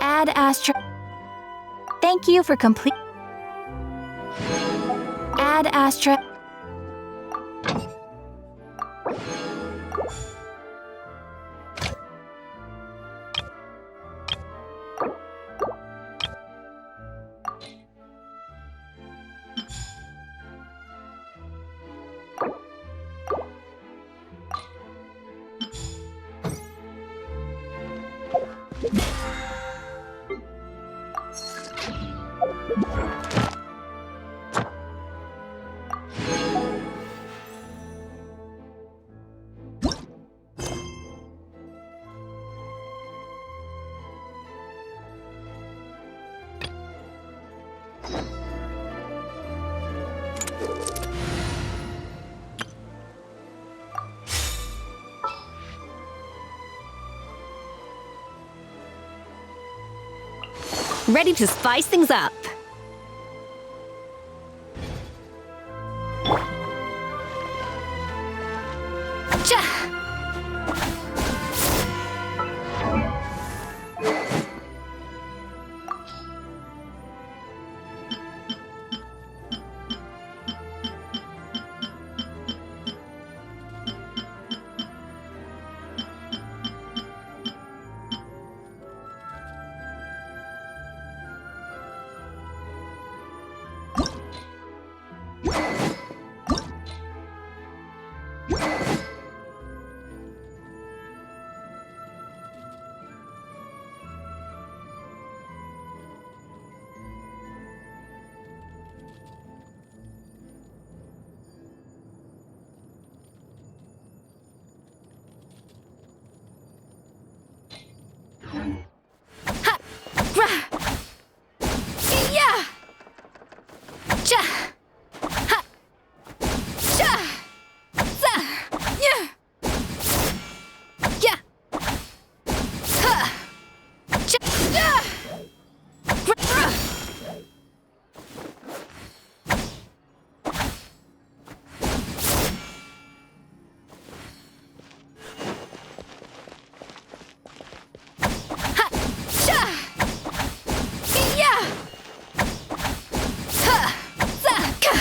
Add Astro. Thank you for complete. Add Astra. Ready to spice things up. Cha! Ha! Rah! Yeah! Cha! Ha! Cha! Za! Yeah! Yeah! Ha! Cha! Yeah! Rah! Ha! Cha! Yeah! Ha! Za! Ka!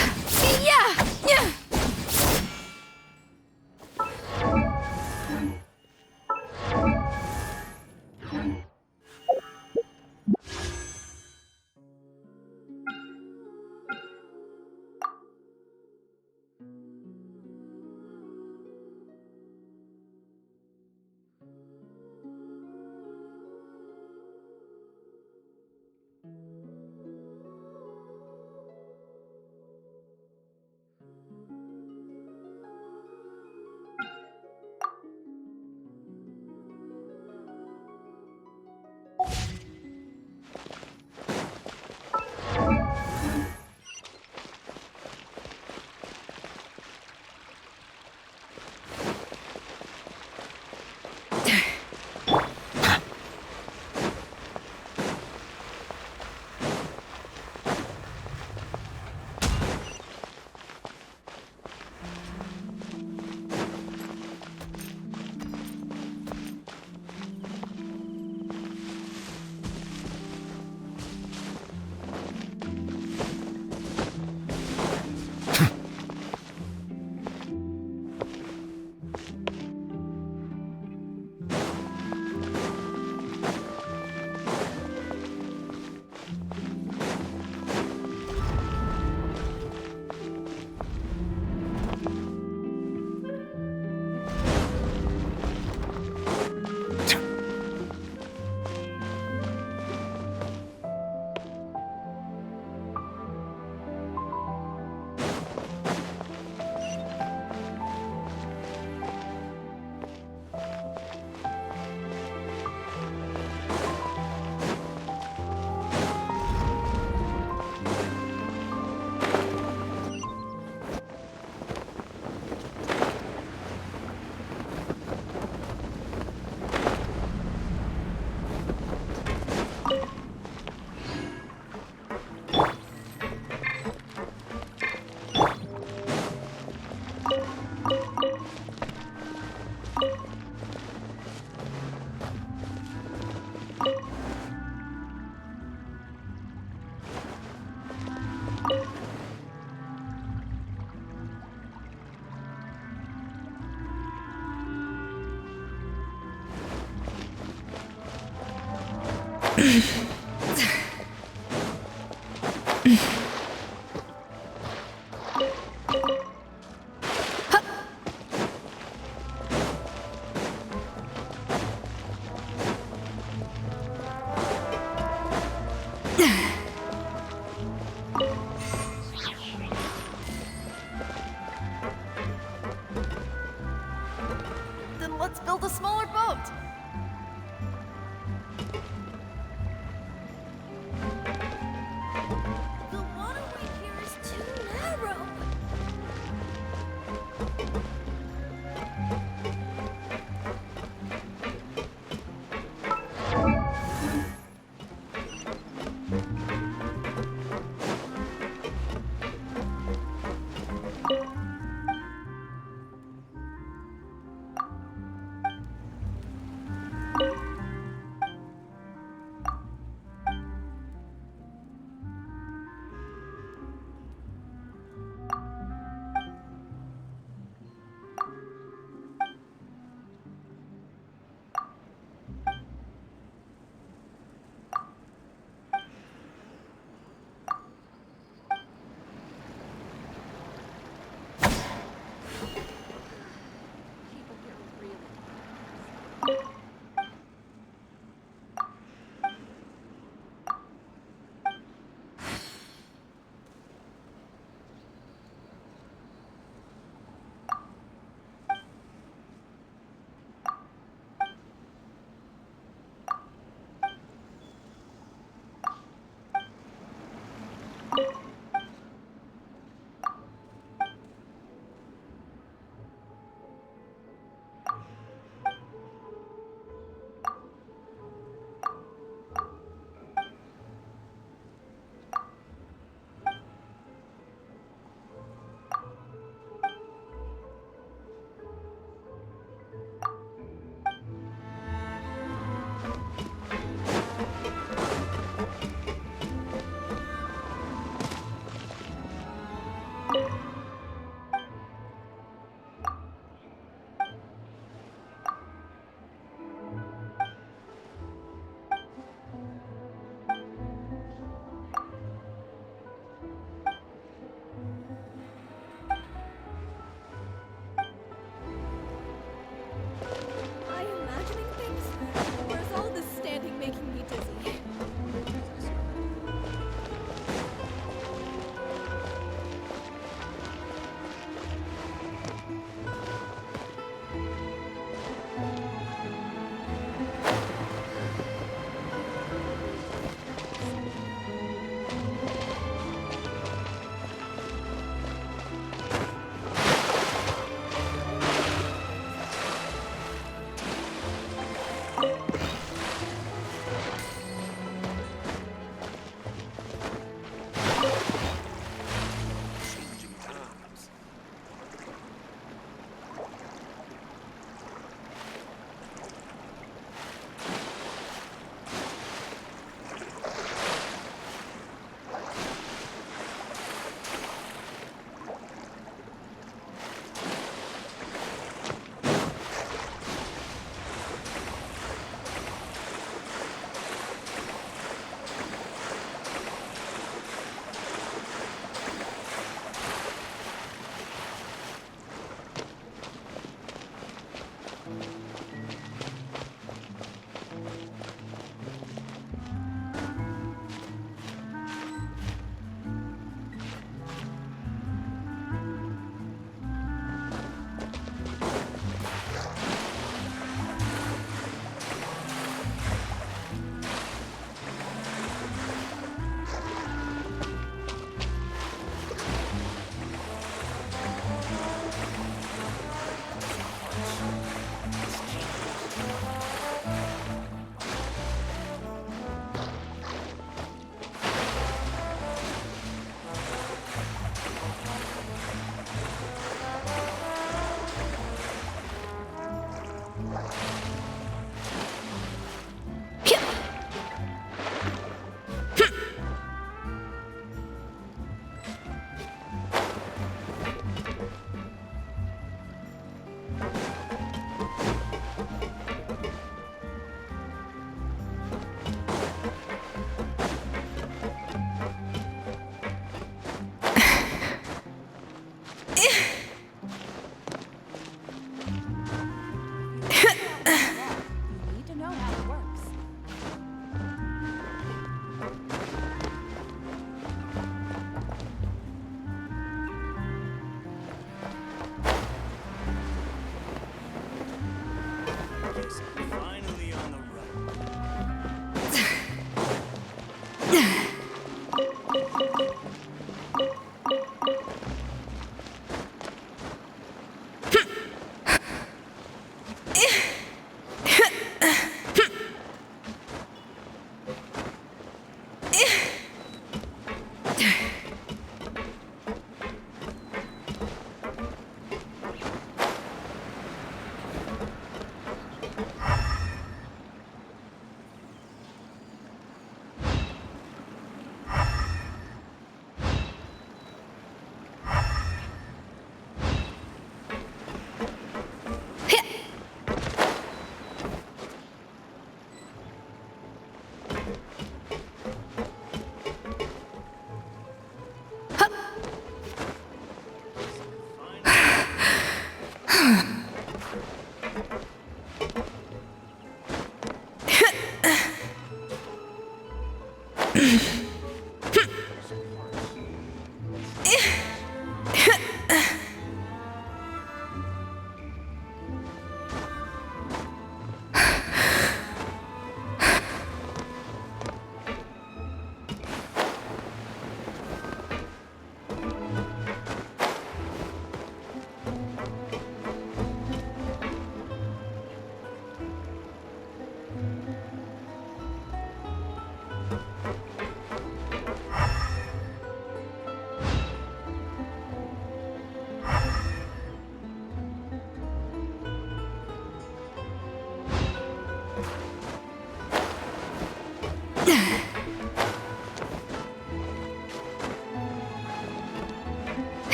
Yeah! Yeah! Then let's build a smaller boat. The waterway here is too narrow.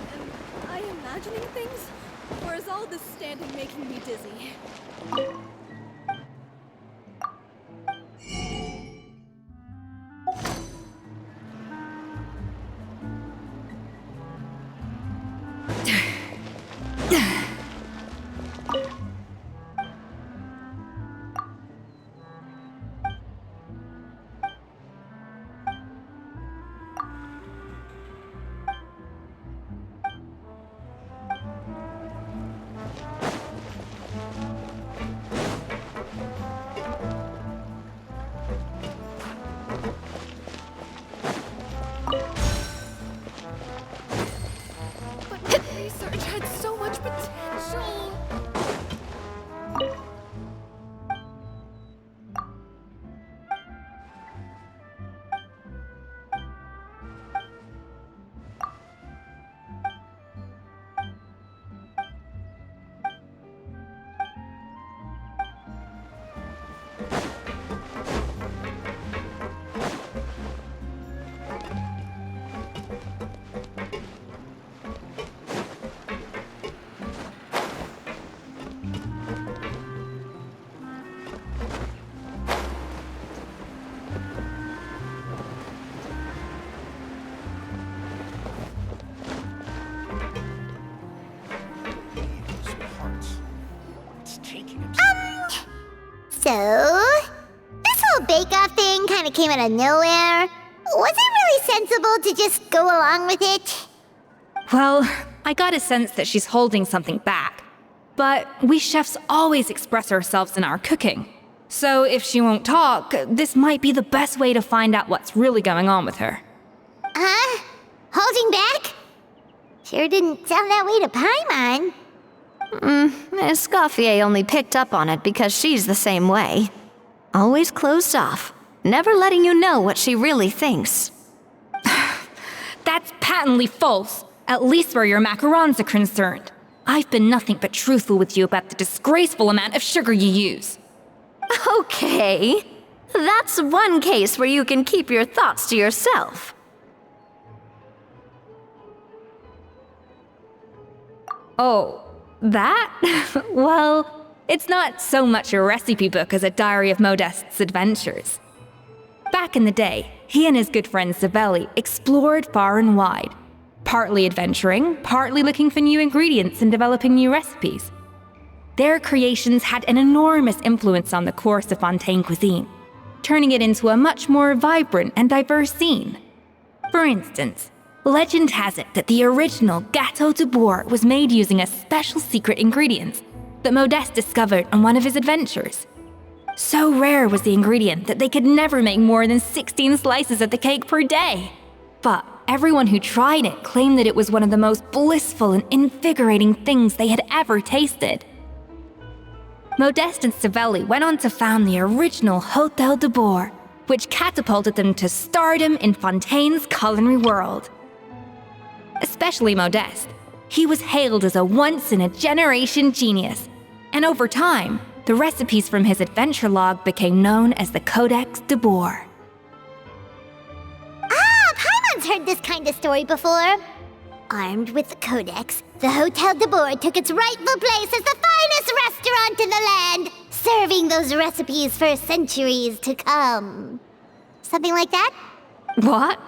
Am I imagining things? Or is all this standing making me dizzy? But research had so much potential. So, this whole bake-off thing kind of came out of nowhere. Was it really sensible to just go along with it? Well, I got a sense that she's holding something back. But we chefs always express ourselves in our cooking. So if she won't talk, this might be the best way to find out what's really going on with her. Huh? Holding back? Sure didn't sound that way to Paimon. Escoffier only picked up on it because she's the same way. Always closed off, never letting you know what she really thinks. That's patently false, at least where your macarons are concerned. I've been nothing but truthful with you about the disgraceful amount of sugar you use. Okay, that's one case where you can keep your thoughts to yourself. Oh, that? Well, it's not so much a recipe book as a diary of Modeste's adventures. Back in the day, he and his good friend Savelli explored far and wide, partly adventuring, partly looking for new ingredients and developing new recipes. Their creations had an enormous influence on the course of Fontaine cuisine, turning it into a much more vibrant and diverse scene. For instance, legend has it that the original Gâteau de Bourg was made using a special secret ingredient that Modeste discovered on one of his adventures. So rare was the ingredient that they could never make more than 16 slices of the cake per day. But everyone who tried it claimed that it was one of the most blissful and invigorating things they had ever tasted. Modeste and Savelli went on to found the original Hôtel de Bourg, which catapulted them to stardom in Fontaine's culinary world. Especially Modeste. He was hailed as a once-in-a-generation genius, and over time, the recipes from his adventure log became known as the Codex de Bourg. Paimon's heard this kind of story before. Armed with the Codex, the Hôtel de Bourg took its rightful place as the finest restaurant in the land, serving those recipes for centuries to come. Something like that? What?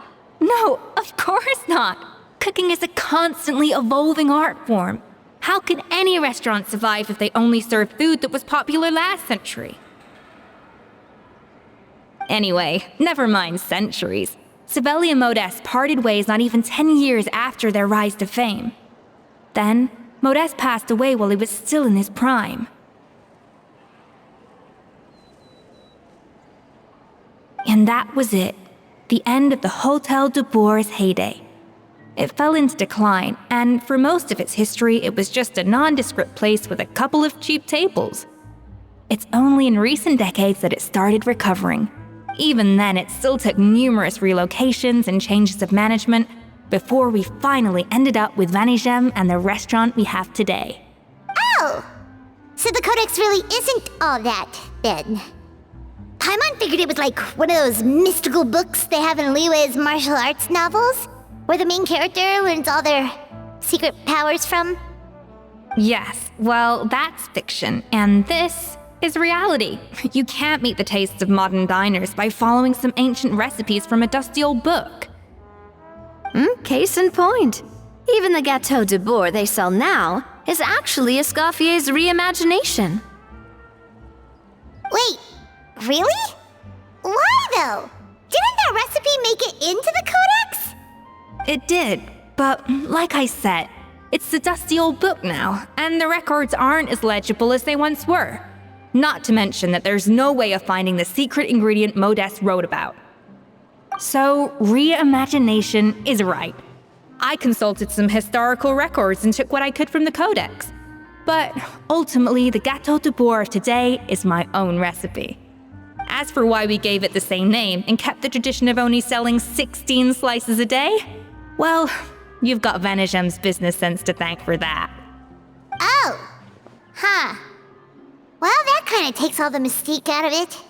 No, of course not! Cooking is a constantly evolving art form. How could any restaurant survive if they only served food that was popular last century? Anyway, never mind centuries. Savelli and Modeste parted ways not even 10 years after their rise to fame. Then, Modeste passed away while he was still in his prime. And that was it. The end of the Hotel de Boer's heyday. It fell into decline, and for most of its history, it was just a nondescript place with a couple of cheap tables. It's only in recent decades that it started recovering. Even then, it still took numerous relocations and changes of management before we finally ended up with Vanigem and the restaurant we have today. Oh! So the Codex really isn't all that, then. Paimon figured it was like one of those mystical books they have in Liyue's martial arts novels, where the main character learns all their secret powers from. Yes, well, that's fiction, and this is reality. You can't meet the tastes of modern diners by following some ancient recipes from a dusty old book. Case in point. Even the Gâteau de Boer they sell now is actually Escoffier's reimagination. Wait, really? Why though? Didn't that recipe make it into the Codex? It did, but like I said, it's a dusty old book now, and the records aren't as legible as they once were. Not to mention that there's no way of finding the secret ingredient Modeste wrote about. So, reimagination is right. I consulted some historical records and took what I could from the Codex. But ultimately, the Gâteau de Boer of today is my own recipe. As for why we gave it the same name and kept the tradition of only selling 16 slices a day, well, you've got Vanigem's business sense to thank for that. Oh. Huh. Well, that kind of takes all the mystique out of it.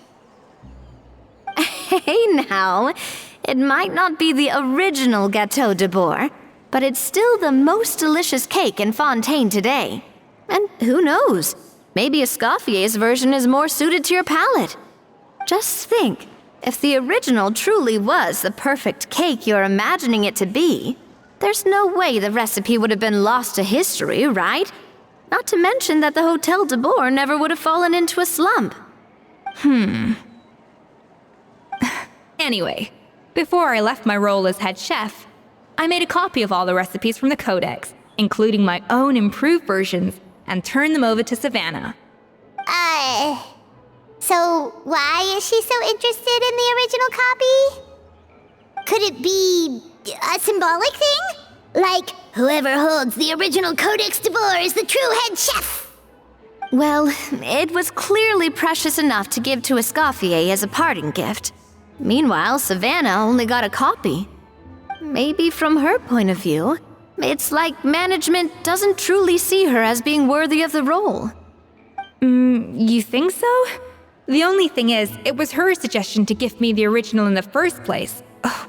Hey now, it might not be the original Gâteau de Boer, but it's still the most delicious cake in Fontaine today. And who knows, maybe Escoffier's version is more suited to your palate. Just think, if the original truly was the perfect cake you're imagining it to be, there's no way the recipe would have been lost to history, right? Not to mention that the Hotel de Boer never would have fallen into a slump. Anyway, before I left my role as head chef, I made a copy of all the recipes from the Codex, including my own improved versions, and turned them over to Savannah. So why is she so interested in the original copy? Could it be a symbolic thing? Like, whoever holds the original Codex de Boer is the true head chef? Well, it was clearly precious enough to give to Escoffier as a parting gift. Meanwhile, Savannah only got a copy. Maybe from her point of view, it's like management doesn't truly see her as being worthy of the role. You think so? The only thing is, it was her suggestion to gift me the original in the first place.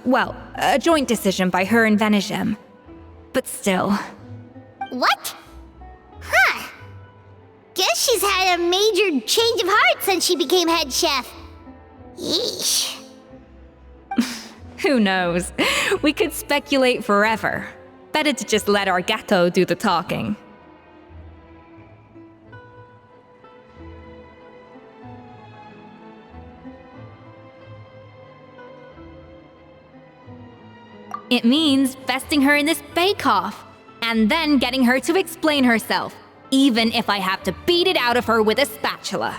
Well, a joint decision by her and Vanigem. But still. What? Huh. Guess she's had a major change of heart since she became head chef. Yeesh. Who knows? We could speculate forever. Better to just let our gâteau do the talking. It means besting her in this bake-off, and then getting her to explain herself, even if I have to beat it out of her with a spatula.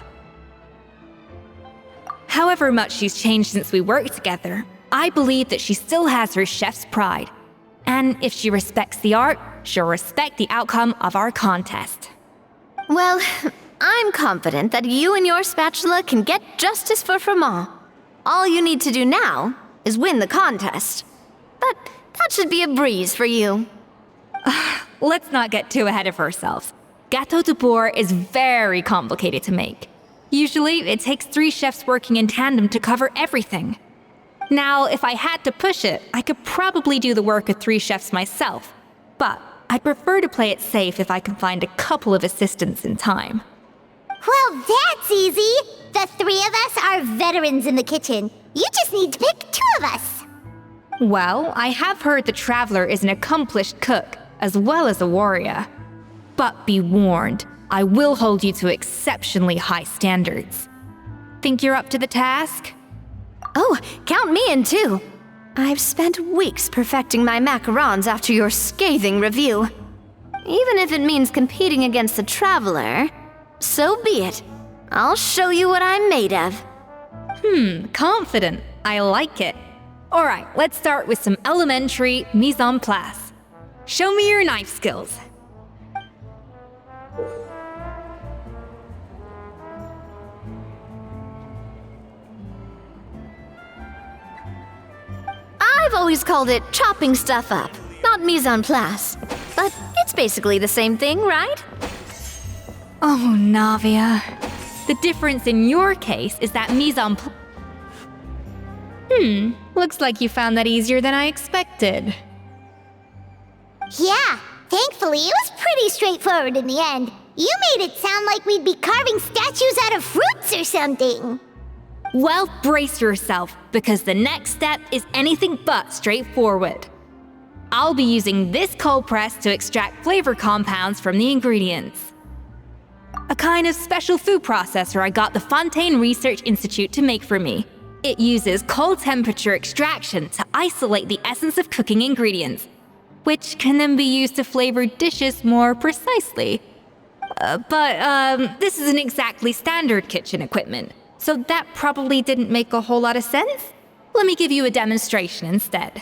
However much she's changed since we worked together, I believe that she still has her chef's pride. And if she respects the art, she'll respect the outcome of our contest. Well, I'm confident that you and your spatula can get justice for Froment. All you need to do now is win the contest. But that should be a breeze for you. Let's not get too ahead of ourselves. Gâteau de Boer is very complicated to make. Usually, it takes 3 chefs working in tandem to cover everything. Now, if I had to push it, I could probably do the work of 3 chefs myself. But I'd prefer to play it safe if I can find a couple of assistants in time. Well, that's easy. The 3 of us are veterans in the kitchen. You just need to pick 2 of us. Well, I have heard the Traveler is an accomplished cook, as well as a warrior. But be warned, I will hold you to exceptionally high standards. Think you're up to the task? Oh, count me in too. I've spent weeks perfecting my macarons after your scathing review. Even if it means competing against the Traveler, so be it. I'll show you what I'm made of. Confident. I like it. Alright, let's start with some elementary mise en place. Show me your knife skills. I've always called it chopping stuff up, not mise en place. But it's basically the same thing, right? Oh, Navia. The difference in your case is that mise en place. Looks like you found that easier than I expected. Yeah, thankfully it was pretty straightforward in the end. You made it sound like we'd be carving statues out of fruits or something. Well, brace yourself, because the next step is anything but straightforward. I'll be using this cold press to extract flavor compounds from the ingredients. A kind of special food processor I got the Fontaine Research Institute to make for me. It uses cold temperature extraction to isolate the essence of cooking ingredients, which can then be used to flavor dishes more precisely. But this isn't exactly standard kitchen equipment, so that probably didn't make a whole lot of sense. Let me give you a demonstration instead.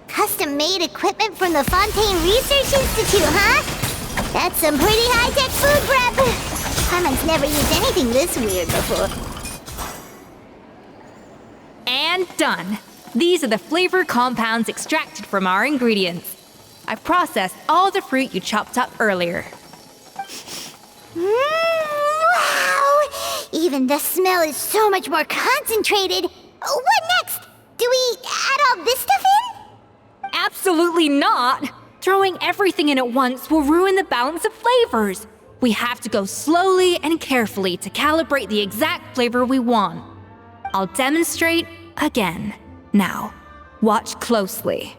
Custom-made equipment from the Fontaine Research Institute, huh? That's some pretty high-tech food prep. Carmen's never used anything this weird before. And done! These are the flavor compounds extracted from our ingredients. I processed all the fruit you chopped up earlier. Wow! Even the smell is so much more concentrated. What next? Do we add all this stuff in? Absolutely not! Throwing everything in at once will ruin the balance of flavors. We have to go slowly and carefully to calibrate the exact flavor we want. I'll demonstrate again. Now, watch closely.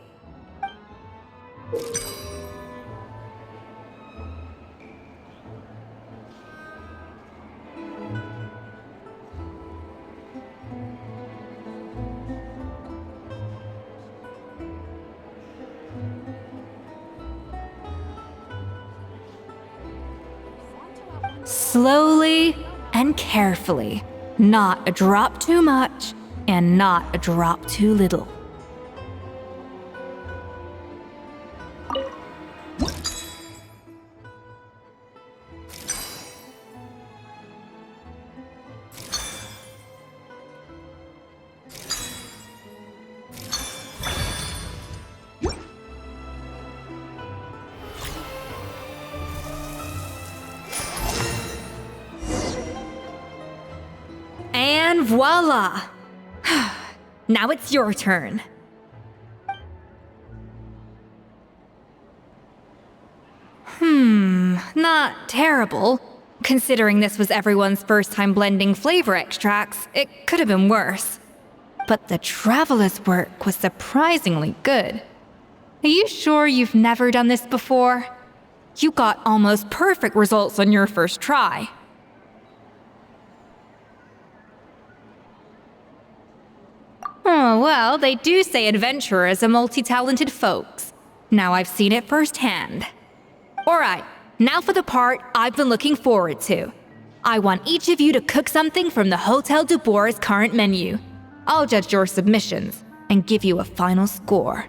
Slowly and carefully. Not a drop too much, and not a drop too little. And voila! Now it's your turn. Not terrible. Considering this was everyone's first time blending flavor extracts, it could have been worse. But the Traveler's work was surprisingly good. Are you sure you've never done this before? You got almost perfect results on your first try. Oh, well, they do say adventurers are multi-talented folks. Now I've seen it firsthand. Alright, now for the part I've been looking forward to. I want each of you to cook something from the Hotel du Bourg's current menu. I'll judge your submissions and give you a final score.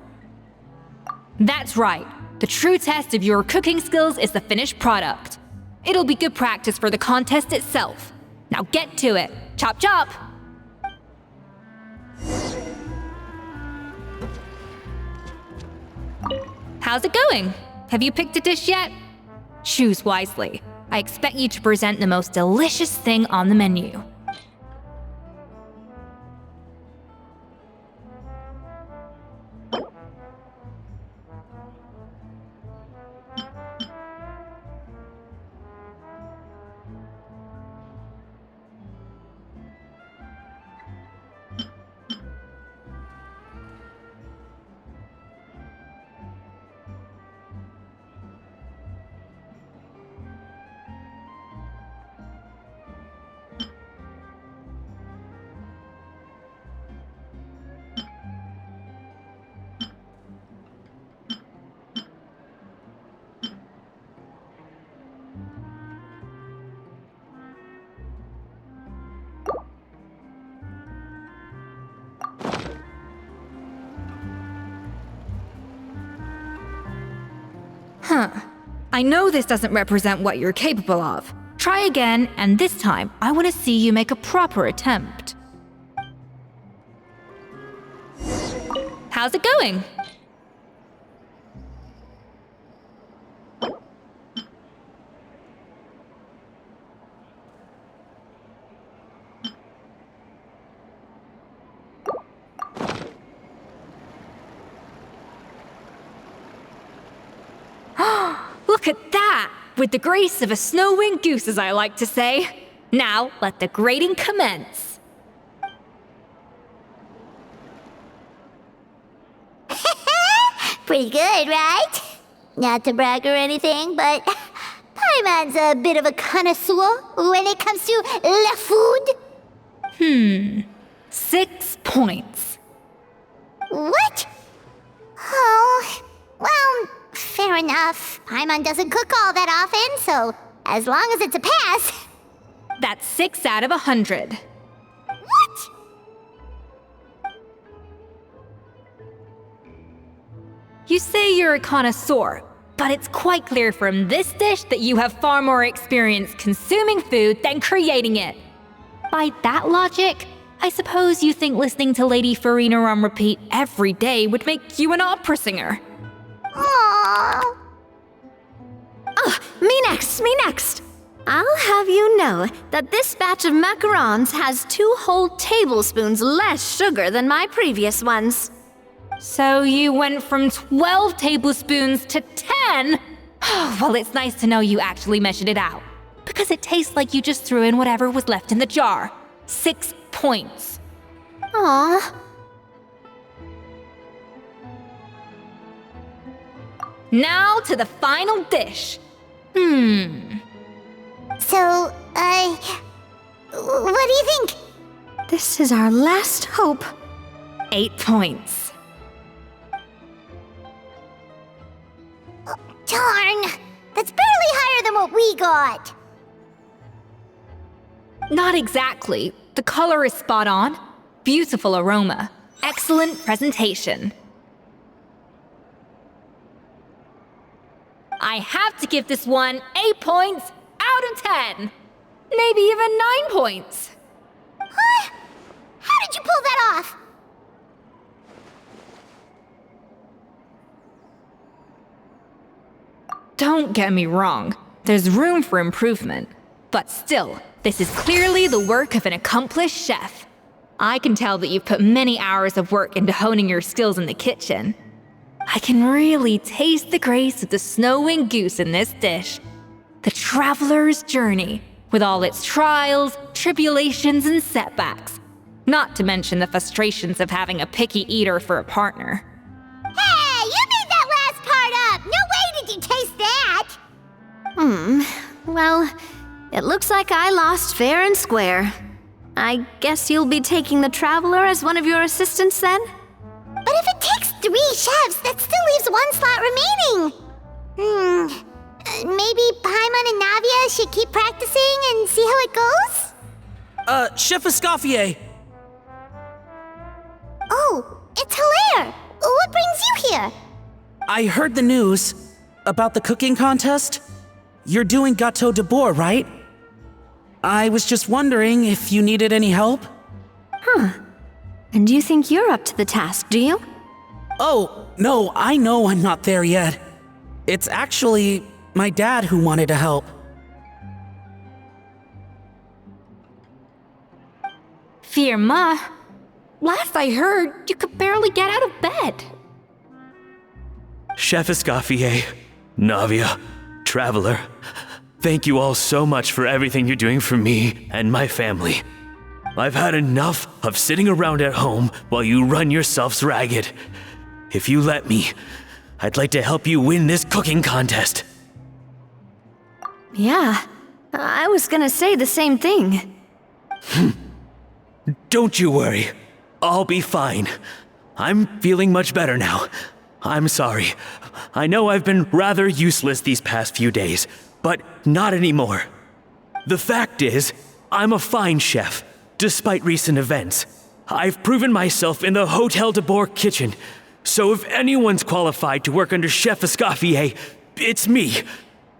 That's right, the true test of your cooking skills is the finished product. It'll be good practice for the contest itself. Now get to it. Chop chop! How's it going? Have you picked a dish yet? Choose wisely. I expect you to present the most delicious thing on the menu. I know this doesn't represent what you're capable of. Try again, and this time, I want to see you make a proper attempt. How's it going? Look at that! With the grace of a snow-winged goose, as I like to say. Now, let the grating commence. Pretty good, right? Not to brag or anything, but Paimon's a bit of a connoisseur when it comes to la food. 6 points. What? Oh, well, fair enough. Paimon doesn't cook all that often, so as long as it's a pass. That's 6 out of 100. What? You say you're a connoisseur, but it's quite clear from this dish that you have far more experience consuming food than creating it. By that logic, I suppose you think listening to Lady Farina on repeat every day would make you an opera singer. Aww. Me next. I'll have you know that this batch of macarons has 2 whole tablespoons less sugar than my previous ones. So you went from 12 tablespoons to 10? Well, it's nice to know you actually measured it out. Because it tastes like you just threw in whatever was left in the jar. 6 points. Aw. Now to the final dish. So, what do you think? This is our last hope. 8 points. Darn! That's barely higher than what we got. Not exactly. The color is spot on. Beautiful aroma. Excellent presentation. I have to give this one 8 points out of 10. Maybe even 9 points. Huh? How did you pull that off? Don't get me wrong. There's room for improvement. But still, this is clearly the work of an accomplished chef. I can tell that you've put many hours of work into honing your skills in the kitchen. I can really taste the grace of the snow-winged goose in this dish. The traveler's journey, with all its trials, tribulations, and setbacks. Not to mention the frustrations of having a picky eater for a partner. Hey, you made that last part up! No way did you taste that! Well, it looks like I lost fair and square. I guess you'll be taking the traveler as one of your assistants then? But if it takes 3 chefs, that still leaves 1 slot remaining. Maybe Paimon and Navia should keep practicing and see how it goes? Chef Escoffier! Oh, it's Hilaire! What brings you here? I heard the news about the cooking contest. You're doing Gâteau de Bourg, right? I was just wondering if you needed any help? And you think you're up to the task, do you? Oh, no, I know I'm not there yet. It's actually my dad who wanted to help. Firma, last I heard, you could barely get out of bed. Chef Escoffier, Navia, Traveler, thank you all so much for everything you're doing for me and my family. I've had enough of sitting around at home while you run yourselves ragged. If you let me, I'd like to help you win this cooking contest. Yeah, I was gonna say the same thing. Don't you worry. I'll be fine. I'm feeling much better now. I'm sorry. I know I've been rather useless these past few days, but not anymore. The fact is, I'm a fine chef, despite recent events. I've proven myself in the Hotel de Bourg kitchen, so if anyone's qualified to work under Chef Escoffier, it's me.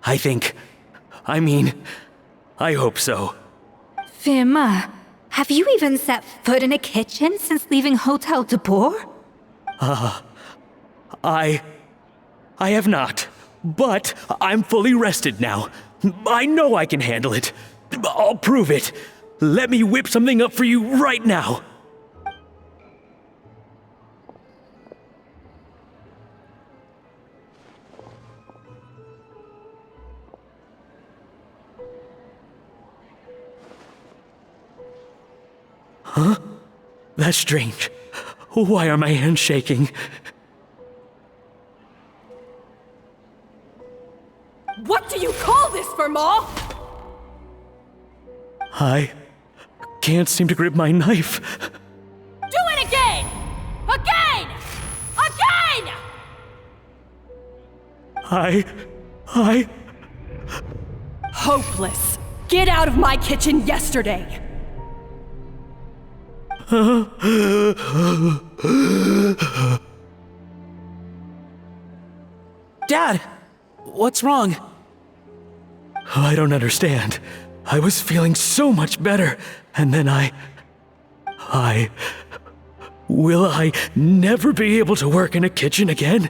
I think. I hope so. Firma, have you even set foot in a kitchen since leaving Hotel de Boer? I have not. But I'm fully rested now. I know I can handle it. I'll prove it. Let me whip something up for you right now. Huh? That's strange. Why are my hands shaking? What do you call this, Firma? I can't seem to grip my knife. Do it again! Again! Again! I... Hopeless. Get out of my kitchen yesterday. Dad, what's wrong? I don't understand. I was feeling so much better, and then Will I never be able to work in a kitchen again?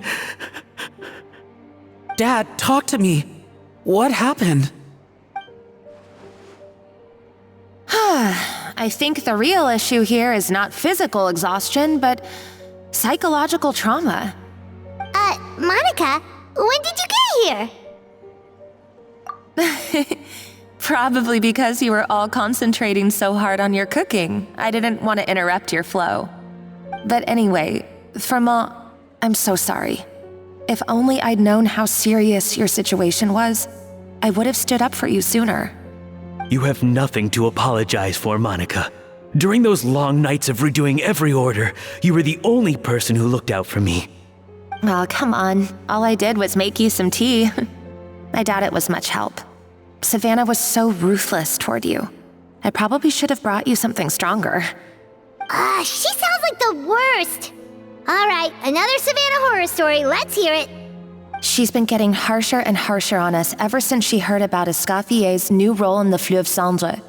Dad, talk to me. What happened? I think the real issue here is not physical exhaustion, but psychological trauma. Monica, when did you get here? Probably because you were all concentrating so hard on your cooking. I didn't want to interrupt your flow. But anyway, Firma, I'm so sorry. If only I'd known how serious your situation was, I would have stood up for you sooner. You have nothing to apologize for, Monica. During those long nights of redoing every order, you were the only person who looked out for me. Oh, come on. All I did was make you some tea. I doubt it was much help. Savannah was so ruthless toward you. I probably should have brought you something stronger. She sounds like the worst. All right, another Savannah horror story. Let's hear it. She's been getting harsher and harsher on us ever since she heard about Escoffier's new role in the Fleuve Cendre.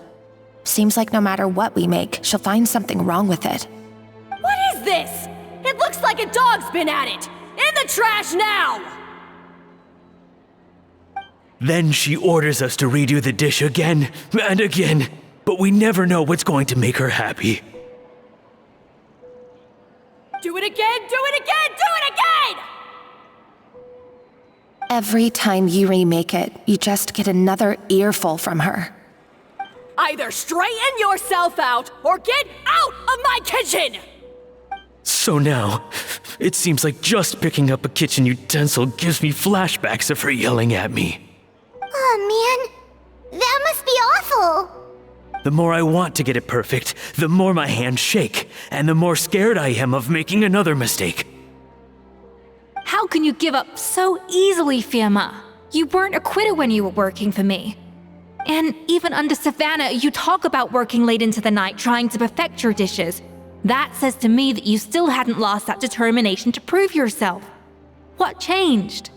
Seems like no matter what we make, she'll find something wrong with it. What is this? It looks like a dog's been at it. In the trash now! Then she orders us to redo the dish again and again, but we never know what's going to make her happy. Do it again, do it again, do it again! Every time you remake it, you just get another earful from her. Either straighten yourself out or get out of my kitchen! So now, it seems like just picking up a kitchen utensil gives me flashbacks of her yelling at me. Oh man, that must be awful. The more I want to get it perfect, the more my hands shake, and the more scared I am of making another mistake. How can you give up so easily, Firma? You weren't a quitter when you were working for me. And even under Savannah, you talk about working late into the night trying to perfect your dishes. That says to me that you still hadn't lost that determination to prove yourself. What changed?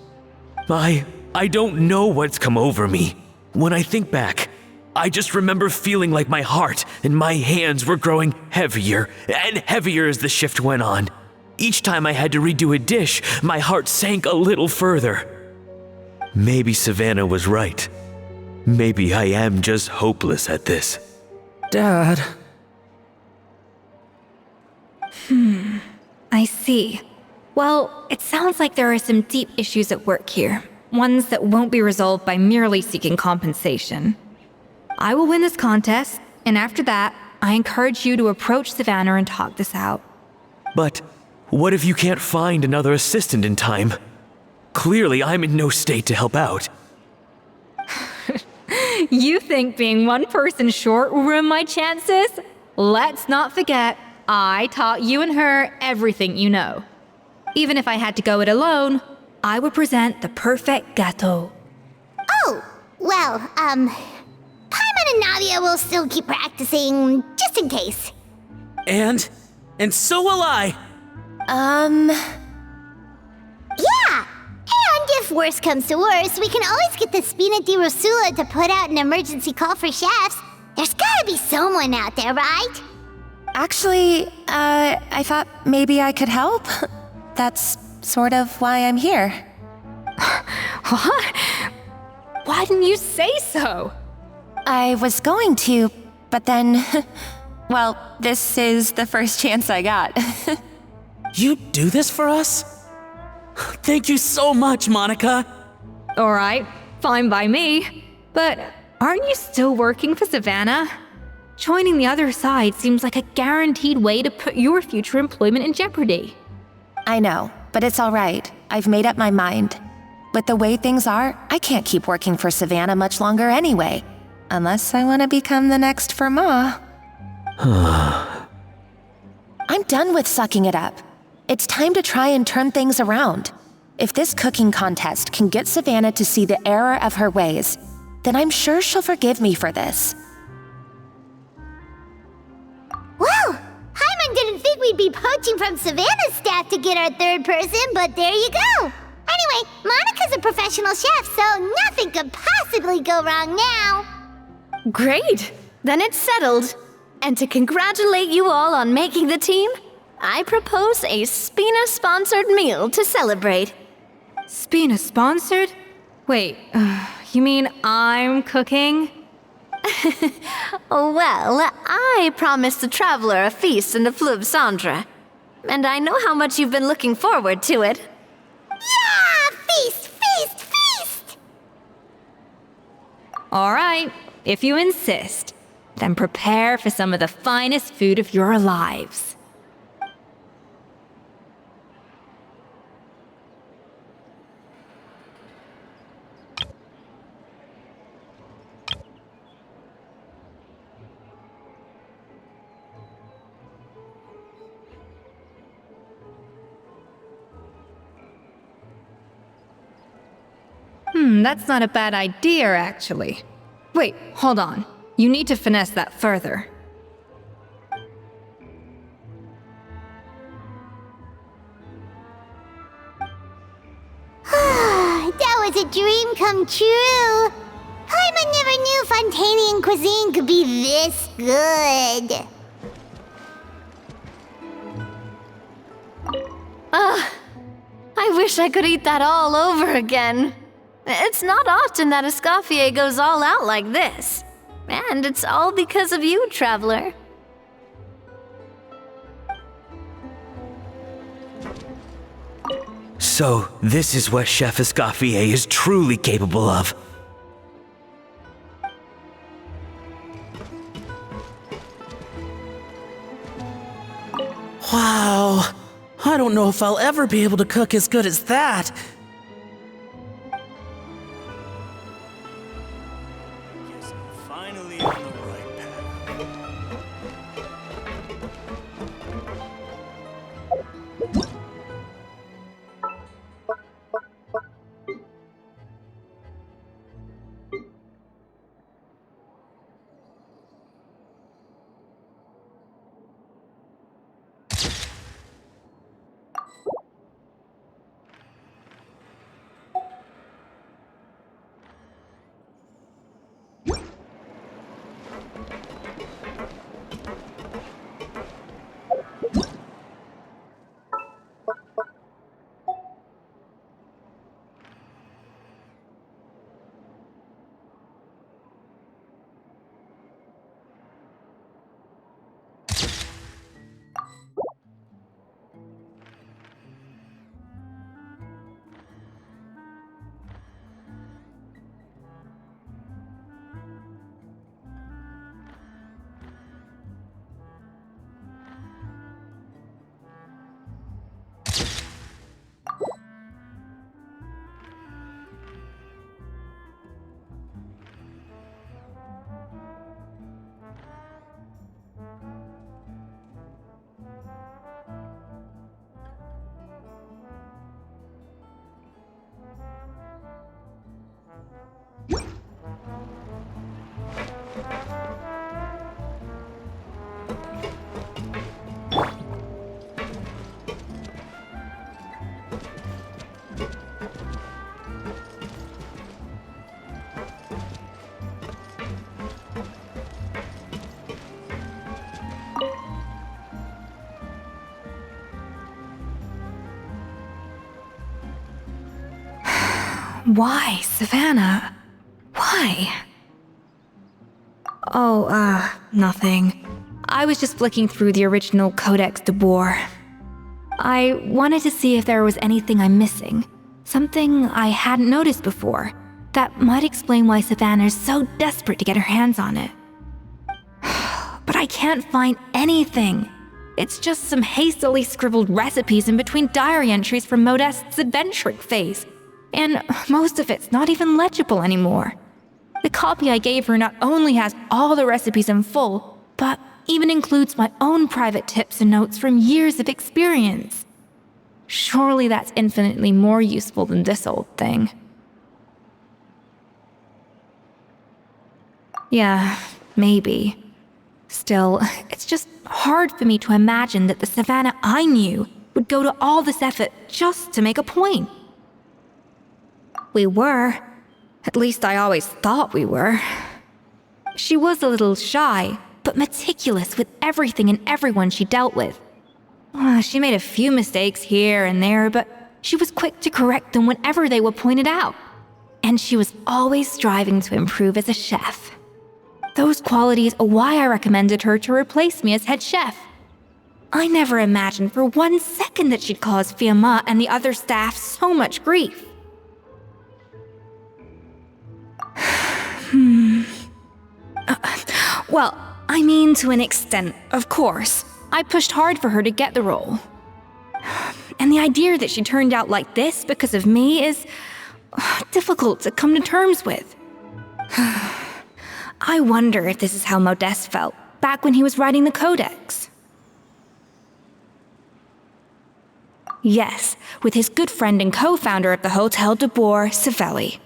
I don't know what's come over me. When I think back, I just remember feeling like my heart and my hands were growing heavier and heavier as the shift went on. Each time I had to redo a dish, my heart sank a little further. Maybe Savannah was right. Maybe I am just hopeless at this. Dad. I see. Well, it sounds like there are some deep issues at work here. Ones that won't be resolved by merely seeking compensation. I will win this contest, and after that, I encourage you to approach Savannah and talk this out. But what if you can't find another assistant in time? Clearly, I'm in no state to help out. You think being one person short will ruin my chances? Let's not forget, I taught you and her everything you know. Even if I had to go it alone, I would present the perfect gâteau. Oh, well, Paimon and Nadia will still keep practicing, just in case. And so will I. Yeah! And if if worse comes to worse, we can always get the Spina di Rosula to put out an emergency call for chefs. There's gotta be someone out there, right? Actually, I thought maybe I could help. That's sort of why I'm here. What? Why didn't you say so? I was going to, but then... well, this is the first chance I got. You do this for us? Thank you so much, Monica. All right, fine by me. But aren't you still working for Savannah? Joining the other side seems like a guaranteed way to put your future employment in jeopardy. I know, but it's all right. I've made up my mind. With the way things are, I can't keep working for Savannah much longer anyway. Unless I want to become the next for Ma. I'm done with sucking it up. It's time to try and turn things around. If this cooking contest can get Savannah to see the error of her ways, then I'm sure she'll forgive me for this. Well, Hyman didn't think we'd be poaching from Savannah's staff to get our third person, but there you go. Anyway, Monica's a professional chef, so nothing could possibly go wrong now. Great! Then it's settled. And to congratulate you all on making the team, I propose a Spina-sponsored meal to celebrate. Spina sponsored? Wait, you mean I'm cooking? Well, I promised the traveler a feast in the Fleuve Cendre. And I know how much you've been looking forward to it. Yeah! Feast, feast, feast! All right, if you insist, then prepare for some of the finest food of your lives. That's not a bad idea, actually. Wait, hold on. You need to finesse that further. That was a dream come true. Hyman never knew Fontanian cuisine could be this good. I wish I could eat that all over again. It's not often that Escoffier goes all out like this. And it's all because of you, Traveler. So, this is what Chef Escoffier is truly capable of. Wow. I don't know if I'll ever be able to cook as good as that. Guess I'm finally on the right path. Why, Savannah? Why? Oh, nothing. I was just flicking through the original Codex de Boer. I wanted to see if there was anything I'm missing, something I hadn't noticed before, that might explain why Savannah's so desperate to get her hands on it. But I can't find anything. It's just some hastily scribbled recipes in between diary entries from Modeste's adventuring phase, and most of it's not even legible anymore. The copy I gave her not only has all the recipes in full, but even includes my own private tips and notes from years of experience. Surely that's infinitely more useful than this old thing. Yeah, maybe. Still, it's just hard for me to imagine that the Savannah I knew would go to all this effort just to make a point. We were. At least I always thought we were. She was a little shy, but meticulous with everything and everyone she dealt with. She made a few mistakes here and there, but she was quick to correct them whenever they were pointed out. And she was always striving to improve as a chef. Those qualities are why I recommended her to replace me as head chef. I never imagined for 1 second that she'd cause Fiamma and the other staff so much grief. Well, I mean to an extent, of course. I pushed hard for her to get the role. And the idea that she turned out like this because of me is difficult to come to terms with. I wonder if this is how Modeste felt back when he was writing the Codex. Yes, with his good friend and co-founder of the Hotel de Boer, Savelli.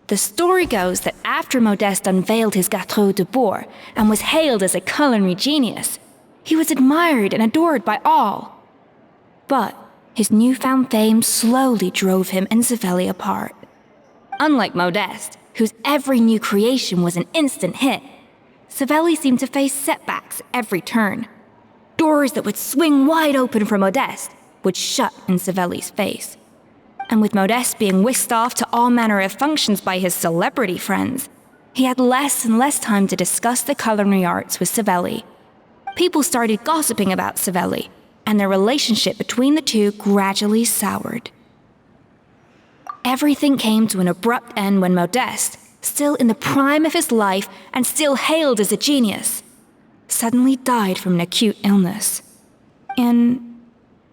The story goes that after Modeste unveiled his Gâteau de Boer and was hailed as a culinary genius, he was admired and adored by all. But his newfound fame slowly drove him and Savelli apart. Unlike Modeste, whose every new creation was an instant hit, Savelli seemed to face setbacks at every turn. Doors that would swing wide open for Modeste would shut in Savelli's face. And with Modeste being whisked off to all manner of functions by his celebrity friends, he had less and less time to discuss the culinary arts with Savelli. People started gossiping about Savelli, and their relationship between the two gradually soured. Everything came to an abrupt end when Modeste, still in the prime of his life and still hailed as a genius, suddenly died from an acute illness. And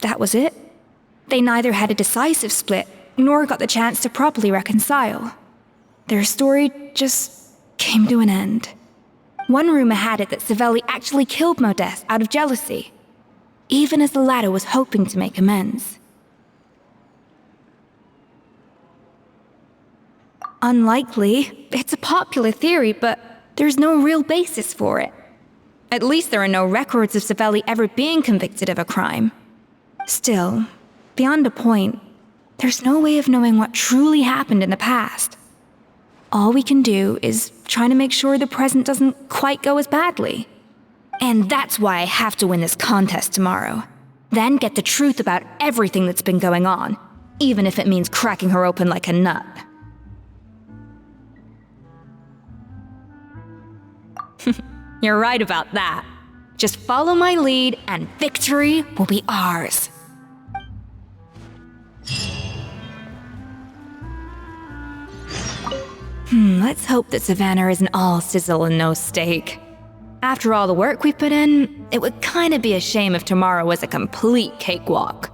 that was it. They neither had a decisive split, nor got the chance to properly reconcile. Their story just came to an end. One rumor had it that Savelli actually killed Modeste out of jealousy, even as the latter was hoping to make amends. Unlikely. It's a popular theory, but there's no real basis for it. At least there are no records of Savelli ever being convicted of a crime. Still, beyond a point, there's no way of knowing what truly happened in the past. All we can do is try to make sure the present doesn't quite go as badly. And that's why I have to win this contest tomorrow. Then get the truth about everything that's been going on, even if it means cracking her open like a nut. You're right about that. Just follow my lead and victory will be ours. Let's hope that Savannah isn't all sizzle and no steak. After all the work we've put in, it would kinda be a shame if tomorrow was a complete cakewalk.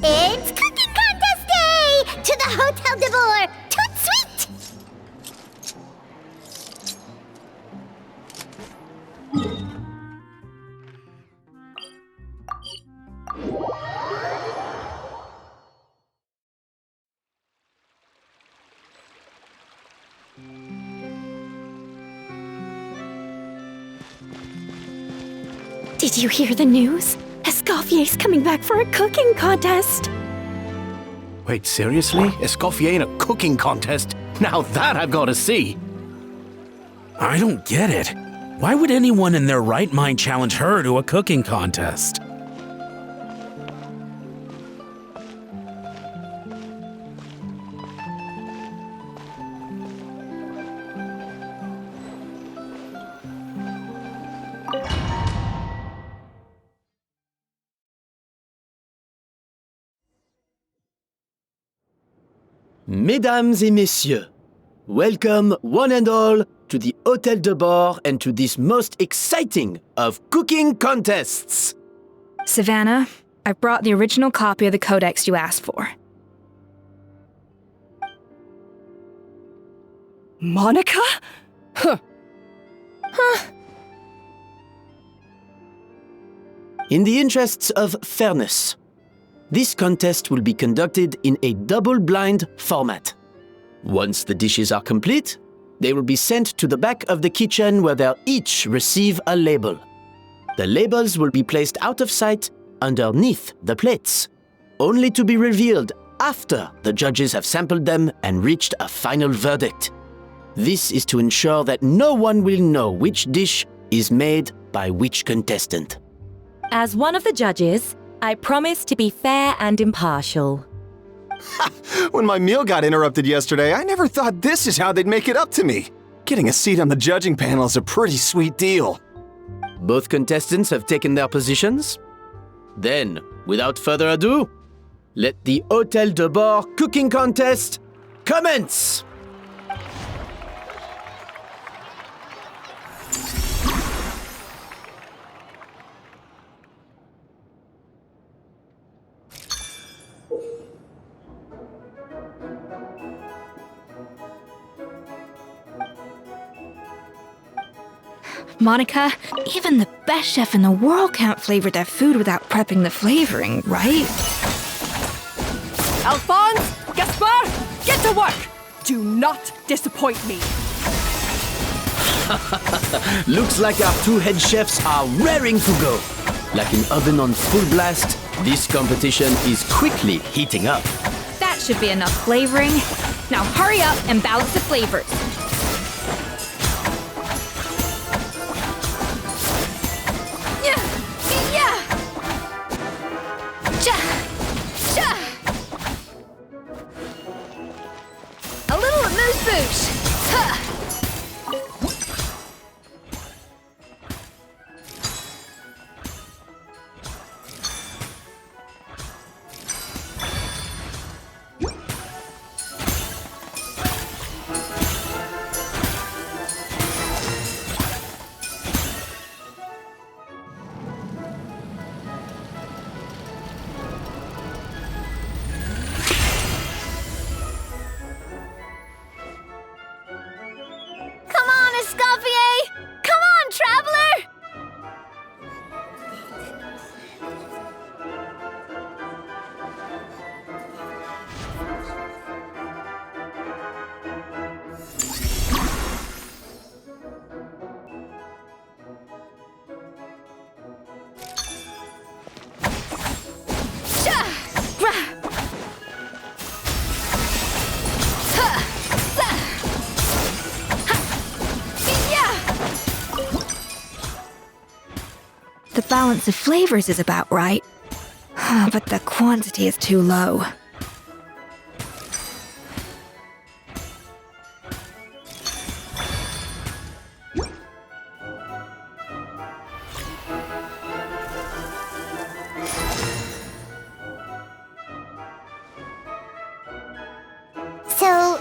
It's Cooking Contest Day! To the Hotel de Boer! Toot sweet! Did you hear the news? Escoffier's coming back for a cooking contest. Wait, seriously? Escoffier in a cooking contest? Now that I've got to see. I don't get it. Why would anyone in their right mind challenge her to a cooking contest? Mesdames et messieurs, welcome one and all to the Hôtel de Bord and to this most exciting of cooking contests. Savannah, I've brought the original copy of the codex you asked for. Monica? In the interests of fairness, this contest will be conducted in a double-blind format. Once the dishes are complete, they will be sent to the back of the kitchen where they'll each receive a label. The labels will be placed out of sight underneath the plates, only to be revealed after the judges have sampled them and reached a final verdict. This is to ensure that no one will know which dish is made by which contestant. As one of the judges, I promise to be fair and impartial. When my meal got interrupted yesterday, I never thought this is how they'd make it up to me. Getting a seat on the judging panel is a pretty sweet deal. Both contestants have taken their positions. Then, without further ado, let the Hôtel de Bord cooking contest commence! Monica, even the best chef in the world can't flavor their food without prepping the flavoring, right? Alphonse! Gaspar! Get to work! Do not disappoint me. Looks like our two head chefs are raring to go. Like an oven on full blast, this competition is quickly heating up. That should be enough flavoring. Now hurry up and balance the flavors. A little amuse-bouche. Huh. Come on, Escoffier! Come on, traveler! The balance of flavors is about right, but the quantity is too low. So,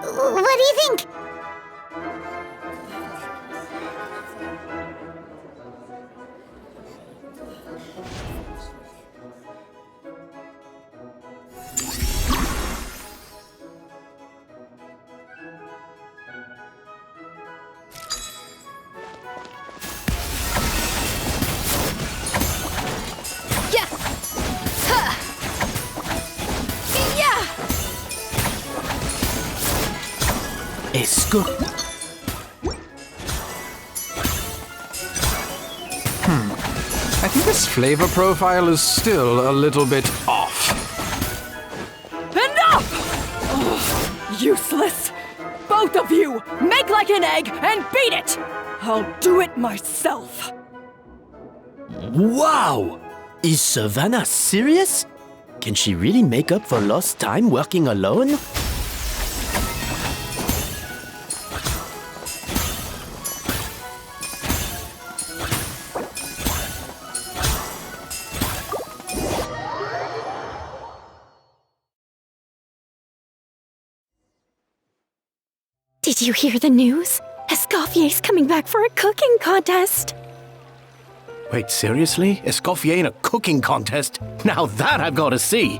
what do you think? I think this flavor profile is still a little bit off. Enough! Ugh, useless! Both of you, make like an egg and beat it! I'll do it myself. Wow! Is Savannah serious? Can she really make up for lost time working alone? Did you hear the news? Escoffier's coming back for a cooking contest. Wait, seriously? Escoffier in a cooking contest? Now that I've got to see!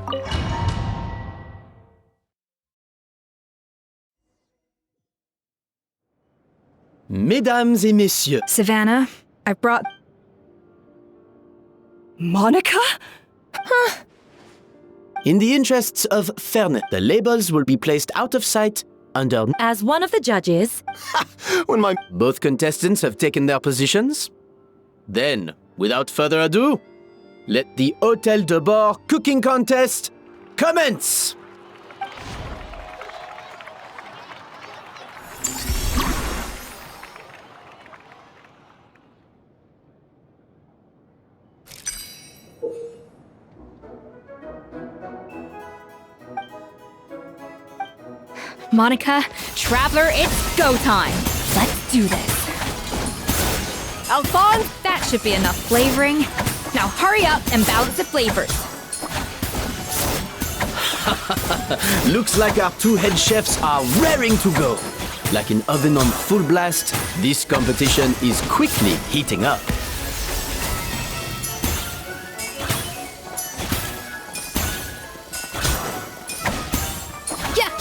Mesdames et messieurs, Savannah, I've brought. Monica? in the interests of fairness, the labels will be placed out of sight under... As one of the judges, When my Both contestants have taken their positions. Then, without further ado, let the Hôtel de Bord cooking contest commence! Monica, Traveler, it's go time. Let's do this. Alphonse, that should be enough flavoring. Now hurry up and balance the flavors. Looks like our two head chefs are raring to go. Like an oven on full blast, this competition is quickly heating up. Yeah.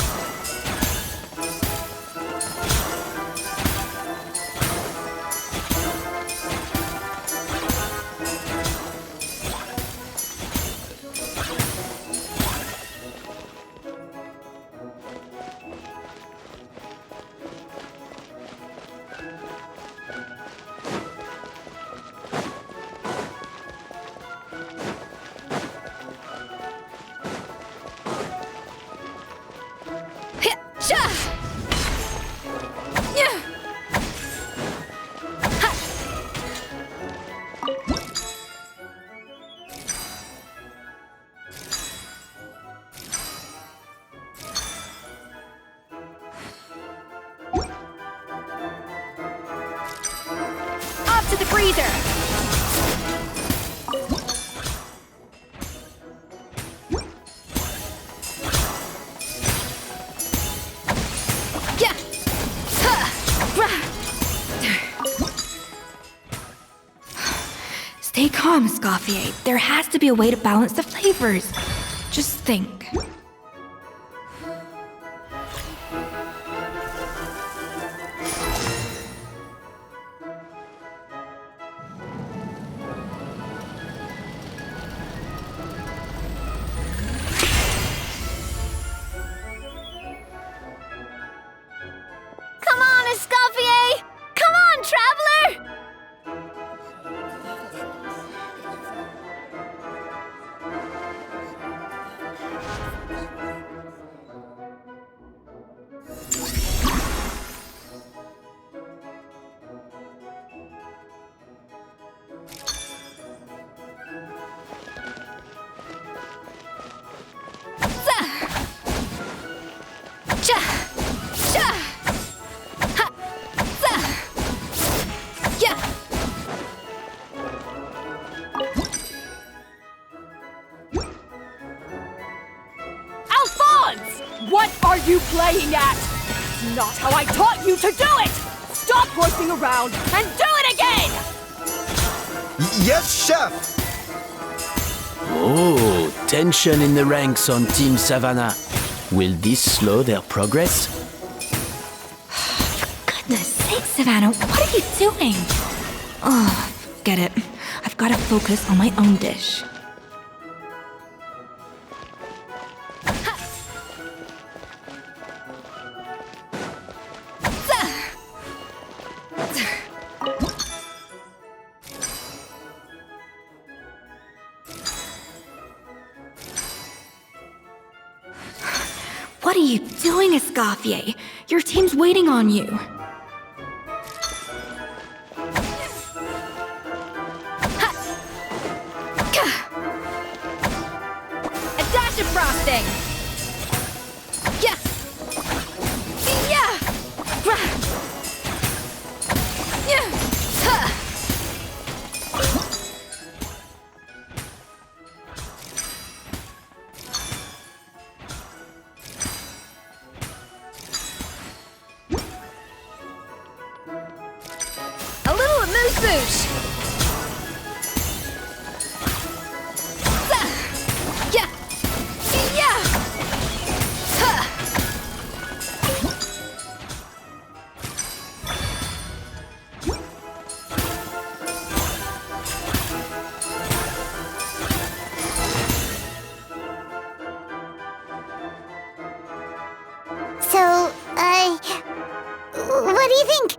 Up to the freezer. Yeah. Stay calm, Escoffier. There has to be a way to balance the flavors. Just think. Come on, Escoffier! Come on, Traveler! Alphonse! What are you playing at? That's not how I taught you to do it! Stop horsing around and do it again! Yes, chef! Oh, tension in the ranks on Team Savannah. Will this slow their progress? Goodness sake, Savannah, what are you doing? Oh, get it. I've got to focus on my own dish. What are you doing, Escoffier? Your team's waiting on you. A dash of frosting! Yeah! Yeah! Yeah! Ha! A little amuse-bouche! Yeah! Yeah! Ha! So, what do you think?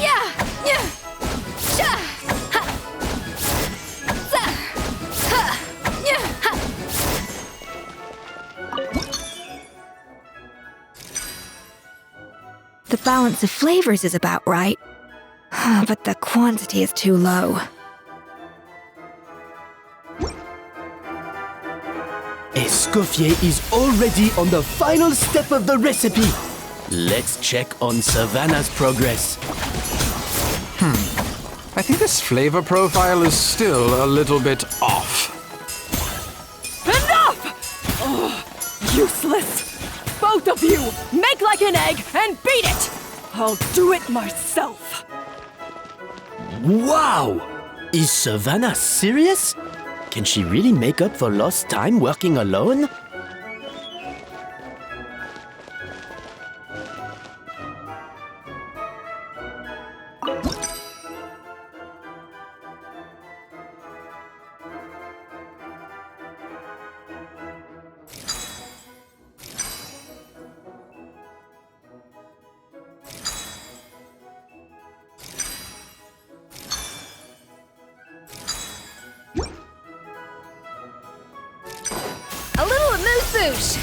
Yeah! Yeah! Sha! Ha! Za! Ha! Yeah! Ha! The balance of flavors is about right, but the quantity is too low. Escoffier is already on the final step of the recipe. Let's check on Savannah's progress. I think this flavor profile is still a little bit off. Enough! Oh, useless! Both of you, make like an egg and beat it! I'll do it myself. Wow! Is Savannah serious? Can she really make up for lost time working alone? A little amuse-bouche!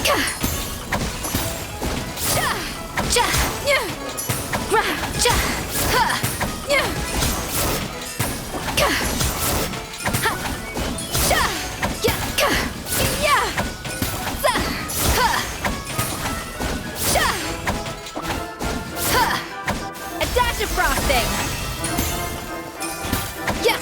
Ka! Sha! Ja! Yeah! Ra! Ja! Ha! Yeah! Ka! Ha! Sha! Yeah! Ka! Yeah! Za! Ha! Sha! Ha! A dash of frosting! Yeah!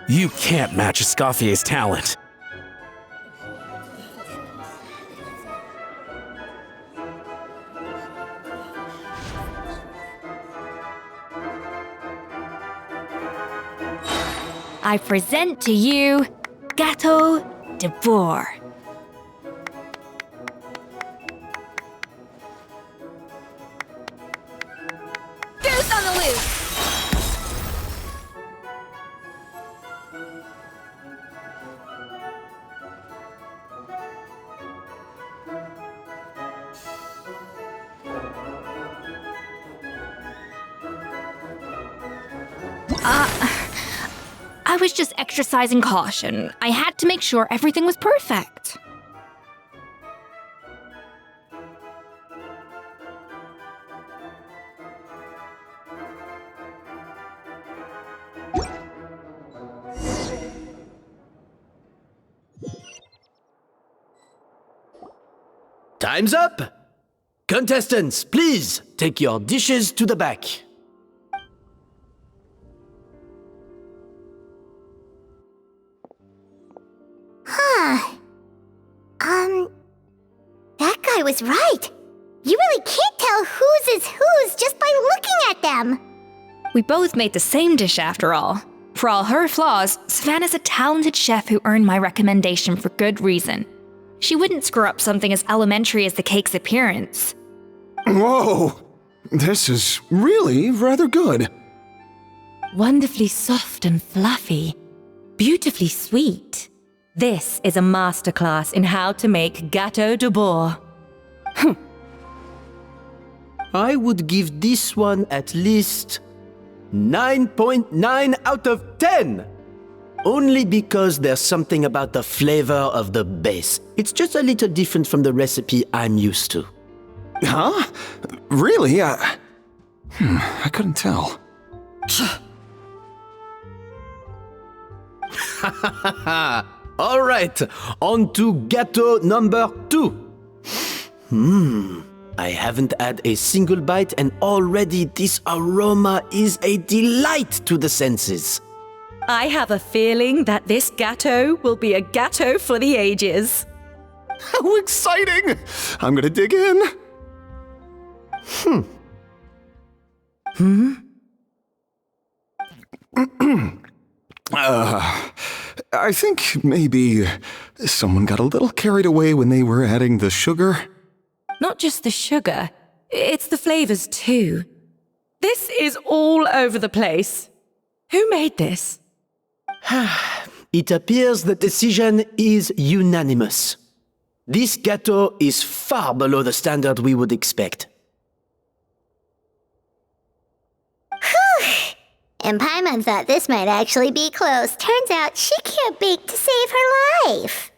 You can't match Escoffier's talent. I present to you Gâteau de Bourg. Goose on the loose! I was just exercising caution. I had to make sure everything was perfect. Time's up! Contestants, please take your dishes to the back. That guy was right. You really can't tell whose is whose just by looking at them. We both made the same dish after all. For all her flaws, Savannah's a talented chef who earned my recommendation for good reason. She wouldn't screw up something as elementary as the cake's appearance. Whoa! This is really rather good. Wonderfully soft and fluffy. Beautifully sweet. This is a masterclass in how to make gâteau de bois. I would give this one at least 9.9 out of 10! Only because there's something about the flavor of the base. It's just a little different from the recipe I'm used to. Huh? Really? I couldn't tell. All right, on to gâteau number 2. I haven't had a single bite and already this aroma is a delight to the senses. I have a feeling that this gâteau will be a gâteau for the ages. How exciting! I'm gonna dig in. I think maybe someone got a little carried away when they were adding the sugar. Not just the sugar, it's the flavors too. This is all over the place. Who made this? It appears the decision is unanimous. This gâteau is far below the standard we would expect. And Paimon thought this might actually be close. Turns out she can't bake to save her life.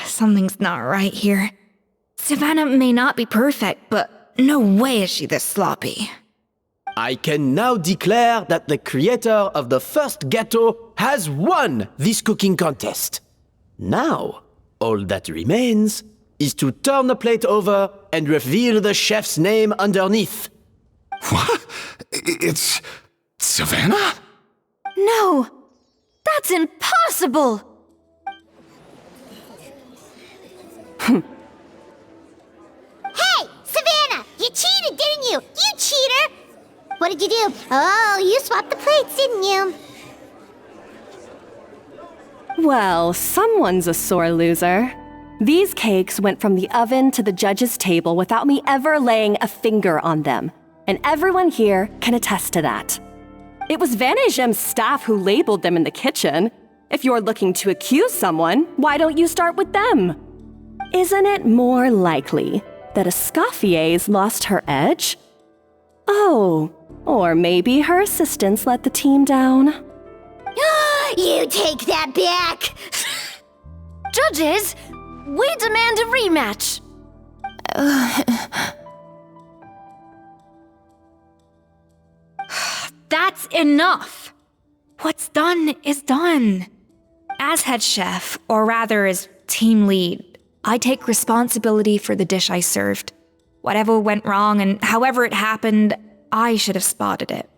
Something's not right here. Savannah may not be perfect, but no way is she this sloppy. I can now declare that the creator of the first gâteau has won this cooking contest. Now, all that remains is to turn the plate over and reveal the chef's name underneath. What? It's Savannah? No! That's impossible! Hey, Savannah! You cheated, didn't you? You cheater! What did you do? Oh, you swapped the plates, didn't you? Well, someone's a sore loser. These cakes went from the oven to the judge's table without me ever laying a finger on them, and everyone here can attest to that. It was Van Gem's staff who labeled them in the kitchen. If you're looking to accuse someone, why don't you start with them? Isn't it more likely that Escoffier's lost her edge? Oh, or maybe her assistants let the team down. You take that back! Judges, we demand a rematch. That's enough! What's done is done. As head chef, or rather as team lead, I take responsibility for the dish I served. Whatever went wrong and however it happened, I should have spotted it.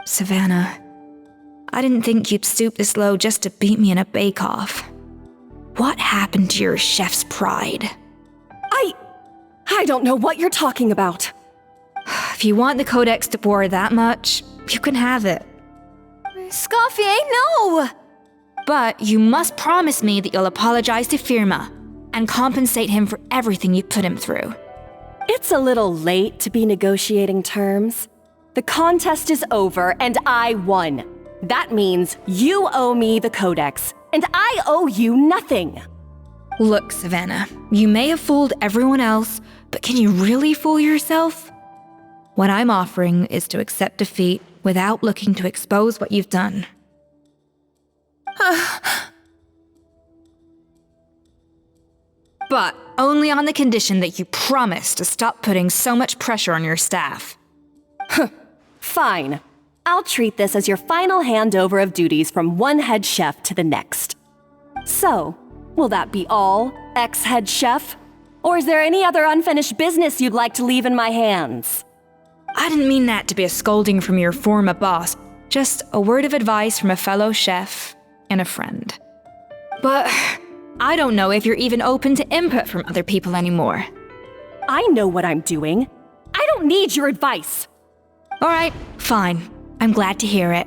Savannah, I didn't think you'd stoop this low just to beat me in a bake-off. What happened to your chef's pride? I don't know what you're talking about. If you want the Codex de Boer that much, you can have it. Escoffier, no! But you must promise me that you'll apologize to Firma and compensate him for everything you put him through. It's a little late to be negotiating terms. The contest is over and I won. That means you owe me the Codex, and I owe you nothing. Look, Savannah, you may have fooled everyone else, but can you really fool yourself? What I'm offering is to accept defeat without looking to expose what you've done. But only on the condition that you promise to stop putting so much pressure on your staff. Fine. I'll treat this as your final handover of duties from one head chef to the next. So, will that be all, ex-head chef? Or is there any other unfinished business you'd like to leave in my hands? I didn't mean that to be a scolding from your former boss, just a word of advice from a fellow chef and a friend. But I don't know if you're even open to input from other people anymore. I know what I'm doing. I don't need your advice. All right, fine. I'm glad to hear it.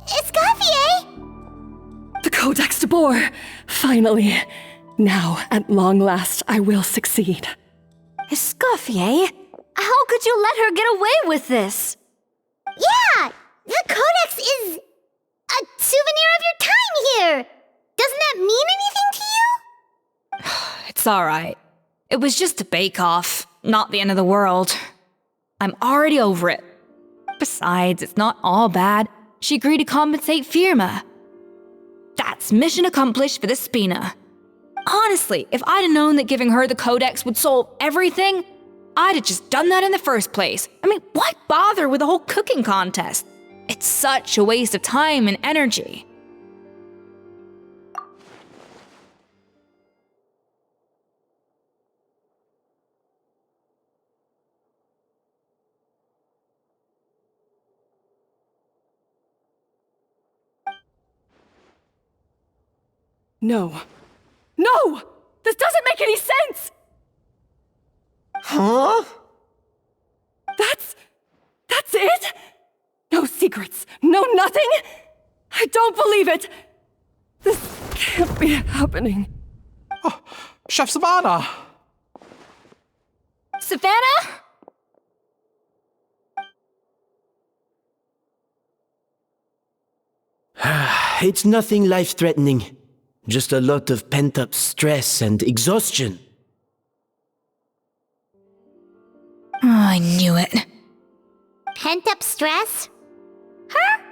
Escoffier! The Codex de Boer! Finally. Now, at long last, I will succeed. Escoffier? How could you let her get away with this? Yeah! The Codex is a souvenir of your time here! Doesn't that mean anything to you? It's all right. It was just a bake-off, not the end of the world. I'm already over it. Besides, it's not all bad. She agreed to compensate Firma. That's mission accomplished for the Spina. Honestly, if I'd have known that giving her the Codex would solve everything, I'd have just done that in the first place. I mean, why bother with the whole cooking contest? It's such a waste of time and energy. No. No! This doesn't make any sense! Huh? That's it? No secrets, no nothing? I don't believe it! This can't be happening. Oh, Chef Savannah! Savannah? It's nothing life-threatening. Just a lot of pent-up stress and exhaustion. Oh, I knew it. Pent-up stress? Her?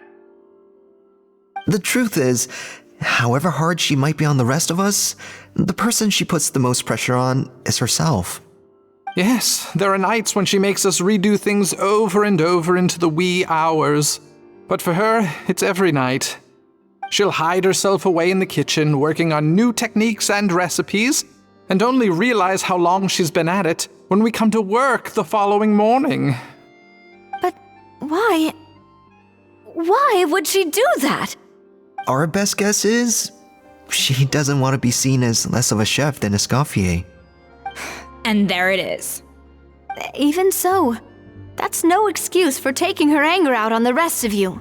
The truth is, however hard she might be on the rest of us, the person she puts the most pressure on is herself. Yes, there are nights when she makes us redo things over and over into the wee hours. But for her, it's every night. She'll hide herself away in the kitchen, working on new techniques and recipes, and only realize how long she's been at it when we come to work the following morning. But why? Why would she do that? Our best guess is, she doesn't want to be seen as less of a chef than Escoffier. And there it is. Even so, that's no excuse for taking her anger out on the rest of you.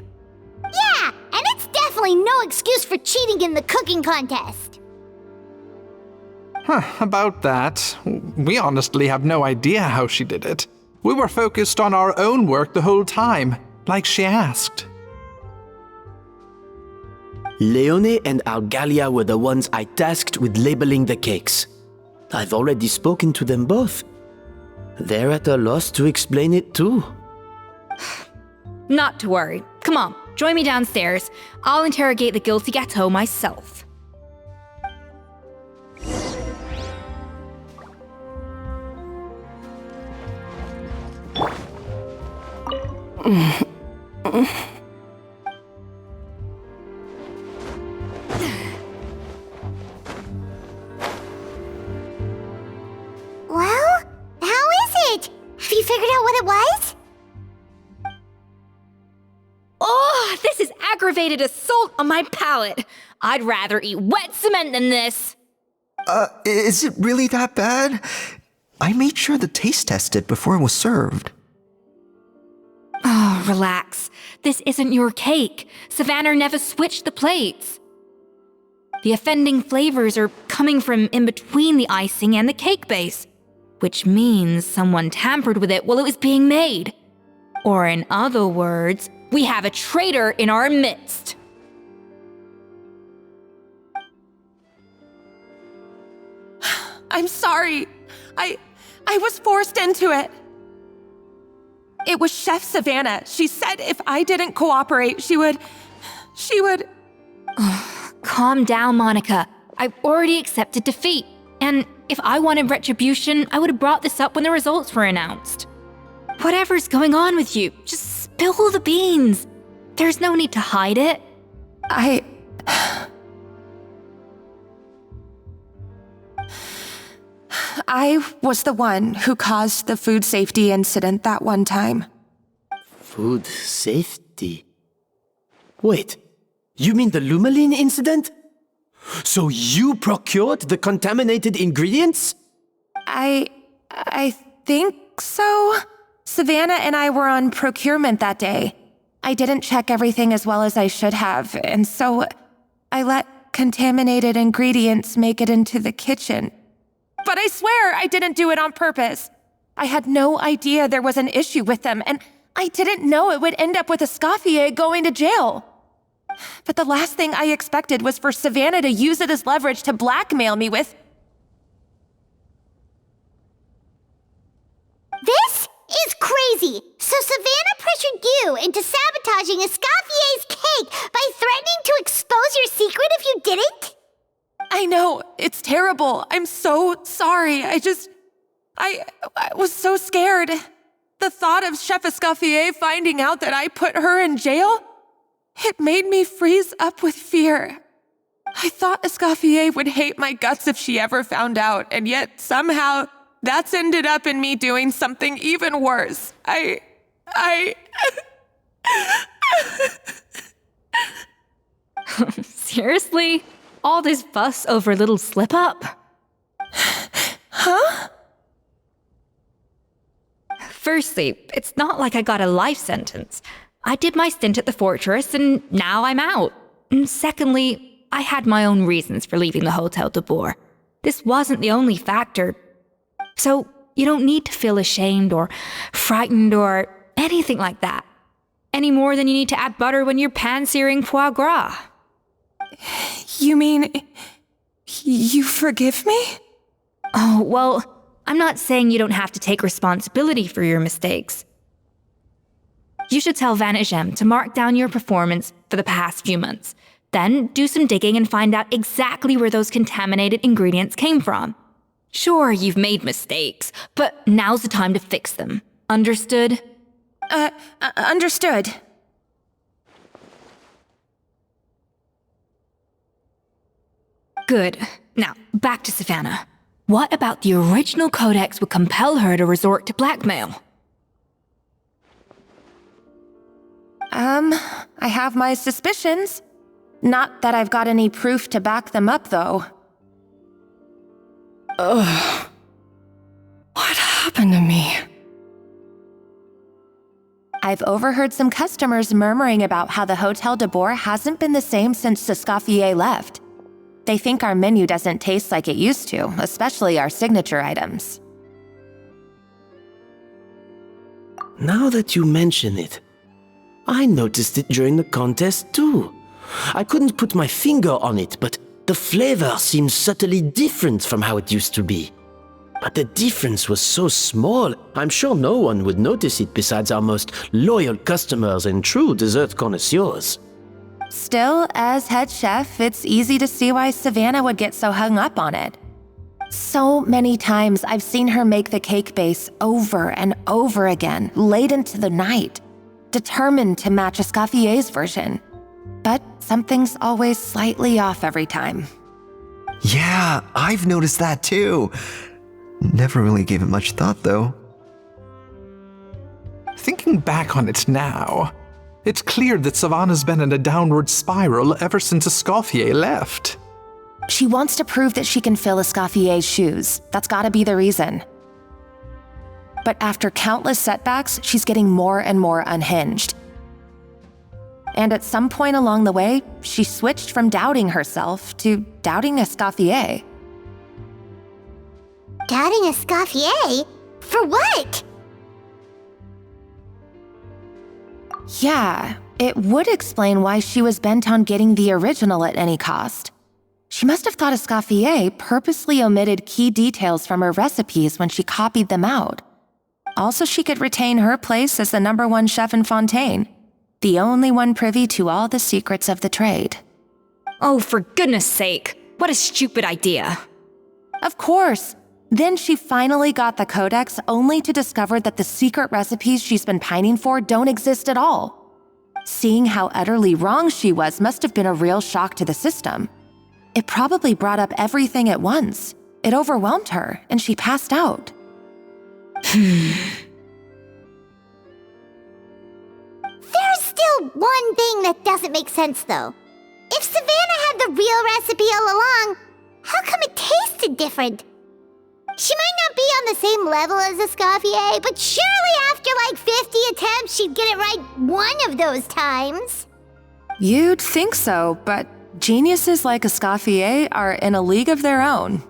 Yeah, and it's definitely no excuse for cheating in the cooking contest. About that, we honestly have no idea how she did it. We were focused on our own work the whole time, like she asked. Leone and Algalia were the ones I tasked with labeling the cakes. I've already spoken to them both. They're at a loss to explain it too. Not to worry. Come on, join me downstairs. I'll interrogate the guilty gâteau myself. Well, how is it? Have you figured out what it was? Oh, this is aggravated assault on my palate. I'd rather eat wet cement than this. Is it really that bad? I made sure to taste test it before it was served. Oh, relax. This isn't your cake. Savannah never switched the plates. The offending flavors are coming from in between the icing and the cake base, which means someone tampered with it while it was being made. Or in other words, we have a traitor in our midst. I'm sorry. I was forced into it. It was Chef Savannah. She said if I didn't cooperate, she would... Calm down, Monica. I've already accepted defeat. And if I wanted retribution, I would have brought this up when the results were announced. Whatever's going on with you, just spill the beans. There's no need to hide it. I was the one who caused the food safety incident that one time. Food safety? Wait, you mean the Lumaline incident? So you procured the contaminated ingredients? I think so. Savannah and I were on procurement that day. I didn't check everything as well as I should have, and so I let contaminated ingredients make it into the kitchen. But I swear I didn't do it on purpose. I had no idea there was an issue with them, and I didn't know it would end up with Escoffier going to jail. But the last thing I expected was for Savannah to use it as leverage to blackmail me with. This is crazy! So Savannah pressured you into sabotaging Escoffier's cake by threatening to expose your secret if you didn't? I know, it's terrible. I'm so sorry. I was so scared. The thought of Chef Escoffier finding out that I put her in jail, it made me freeze up with fear. I thought Escoffier would hate my guts if she ever found out, and yet somehow that's ended up in me doing something even worse. Seriously? All this fuss over a little slip-up? Huh? Firstly, it's not like I got a life sentence. I did my stint at the fortress and now I'm out. And secondly, I had my own reasons for leaving the Hotel de Boer. This wasn't the only factor. So you don't need to feel ashamed or frightened or anything like that. Any more than you need to add butter when you're pan-searing foie gras. You mean, you forgive me? Oh, well, I'm not saying you don't have to take responsibility for your mistakes. You should tell Vanagem to mark down your performance for the past few months. Then do some digging and find out exactly where those contaminated ingredients came from. Sure, you've made mistakes, but now's the time to fix them. Understood? Understood. Good. Now, back to Savannah. What about the original codex would compel her to resort to blackmail? I have my suspicions. Not that I've got any proof to back them up, though. Ugh. What happened to me? I've overheard some customers murmuring about how the Hotel de Boer hasn't been the same since Escoffier left. They think our menu doesn't taste like it used to, especially our signature items. Now that you mention it, I noticed it during the contest too. I couldn't put my finger on it, but the flavor seems subtly different from how it used to be. But the difference was so small, I'm sure no one would notice it besides our most loyal customers and true dessert connoisseurs. Still, as head chef, it's easy to see why Savannah would get so hung up on it. So many times I've seen her make the cake base over and over again, late into the night, determined to match Escoffier's version. But something's always slightly off every time. Yeah, I've noticed that too. Never really gave it much thought, though. Thinking back on it now, it's clear that Savannah's been in a downward spiral ever since Escoffier left. She wants to prove that she can fill Escoffier's shoes. That's gotta be the reason. But after countless setbacks, she's getting more and more unhinged. And at some point along the way, she switched from doubting herself to doubting Escoffier. Doubting Escoffier? For what? Yeah, it would explain why she was bent on getting the original at any cost. She must have thought Escoffier purposely omitted key details from her recipes when she copied them out. Also, she could retain her place as the #1 chef in Fontaine, the only one privy to all the secrets of the trade. Oh, for goodness sake, what a stupid idea. Of course. Then she finally got the codex only to discover that the secret recipes she's been pining for don't exist at all. Seeing how utterly wrong she was must have been a real shock to the system. It probably brought up everything at once. It overwhelmed her, and she passed out. There's still one thing that doesn't make sense, though. If Savannah had the real recipe all along, how come it tasted different? She might not be on the same level as Escoffier, but surely after like 50 attempts, she'd get it right one of those times. You'd think so, but geniuses like Escoffier are in a league of their own.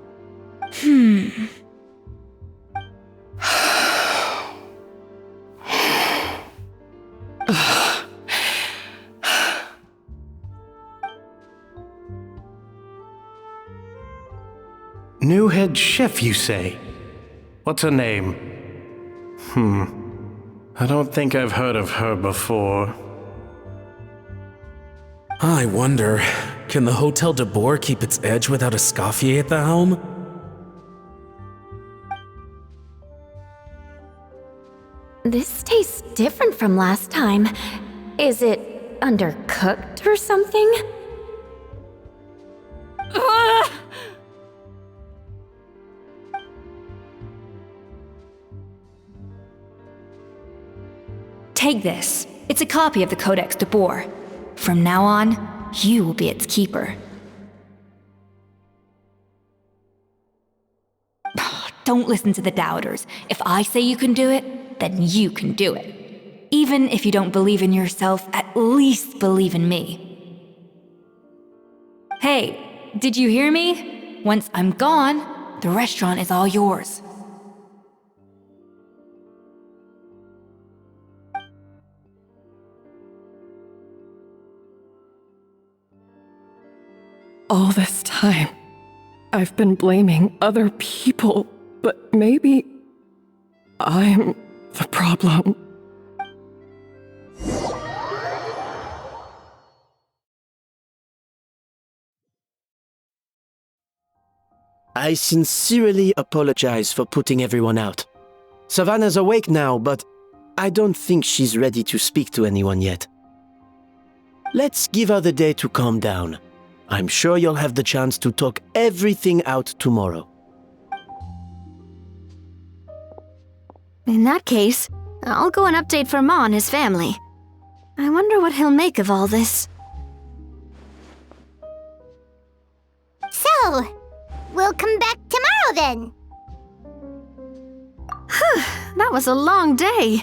New head chef, you say? What's her name? I don't think I've heard of her before. I wonder, can the Hotel de Boer keep its edge without Escoffier at the helm? This tastes different from last time. Is it undercooked or something? Take this. It's a copy of the Codex de Boer. From now on, you will be its keeper. Don't listen to the doubters. If I say you can do it, then you can do it. Even if you don't believe in yourself, at least believe in me. Hey, did you hear me? Once I'm gone, the restaurant is all yours. All this time, I've been blaming other people, but maybe I'm the problem. I sincerely apologize for putting everyone out. Savannah's awake now, but I don't think she's ready to speak to anyone yet. Let's give her the day to calm down. I'm sure you'll have the chance to talk everything out tomorrow. In that case, I'll go and update for Ma and his family. I wonder what he'll make of all this. So, we'll come back tomorrow then. That was a long day.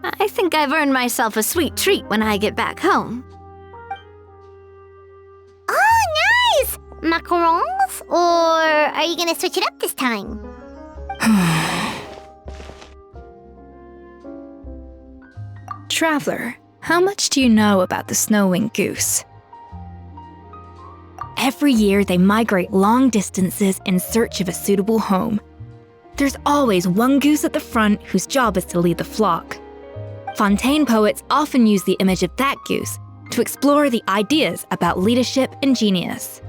I think I've earned myself a sweet treat when I get back home. Oh, nice! Macarons? Or are you gonna switch it up this time? Traveler, how much do you know about the snow-winged goose? Every year they migrate long distances in search of a suitable home. There's always one goose at the front whose job is to lead the flock. Fontaine poets often use the image of that goose to explore the ideas about leadership and genius.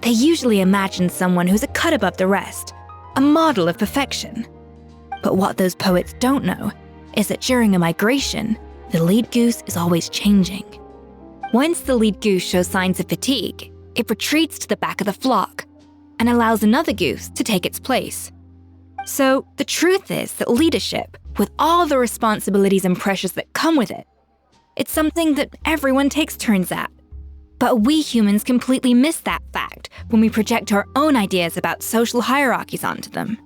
They usually imagine someone who's a cut above the rest, a model of perfection. But what those poets don't know is that during a migration, the lead goose is always changing. Once the lead goose shows signs of fatigue, it retreats to the back of the flock and allows another goose to take its place. So the truth is that leadership, with all the responsibilities and pressures that come with it, it's something that everyone takes turns at. But we humans completely miss that fact when we project our own ideas about social hierarchies onto them.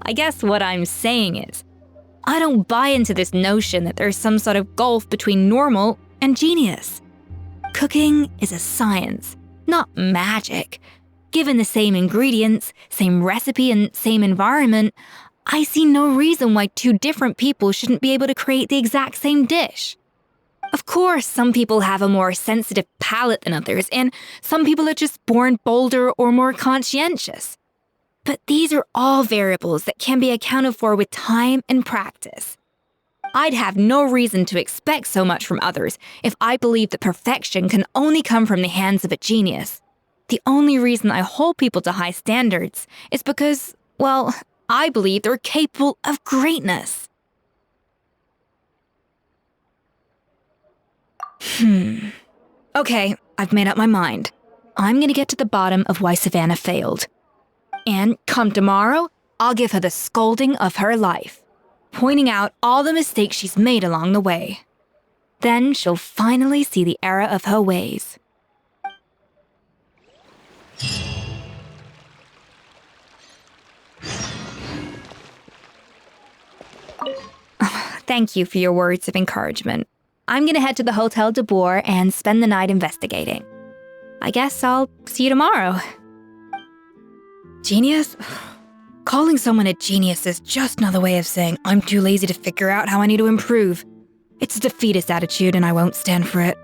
I guess what I'm saying is, I don't buy into this notion that there's some sort of gulf between normal and genius. Cooking is a science, not magic. Given the same ingredients, same recipe, and same environment, I see no reason why two different people shouldn't be able to create the exact same dish. Of course, some people have a more sensitive palate than others, and some people are just born bolder or more conscientious. But these are all variables that can be accounted for with time and practice. I'd have no reason to expect so much from others if I believed that perfection can only come from the hands of a genius. The only reason I hold people to high standards is because, well, I believe they're capable of greatness. Okay, I've made up my mind. I'm gonna get to the bottom of why Savannah failed. And come tomorrow, I'll give her the scolding of her life, pointing out all the mistakes she's made along the way. Then she'll finally see the error of her ways. Thank you for your words of encouragement. I'm gonna head to the Hotel de Boer and spend the night investigating. I guess I'll see you tomorrow. Genius? Calling someone a genius is just another way of saying I'm too lazy to figure out how I need to improve. It's a defeatist attitude and I won't stand for it.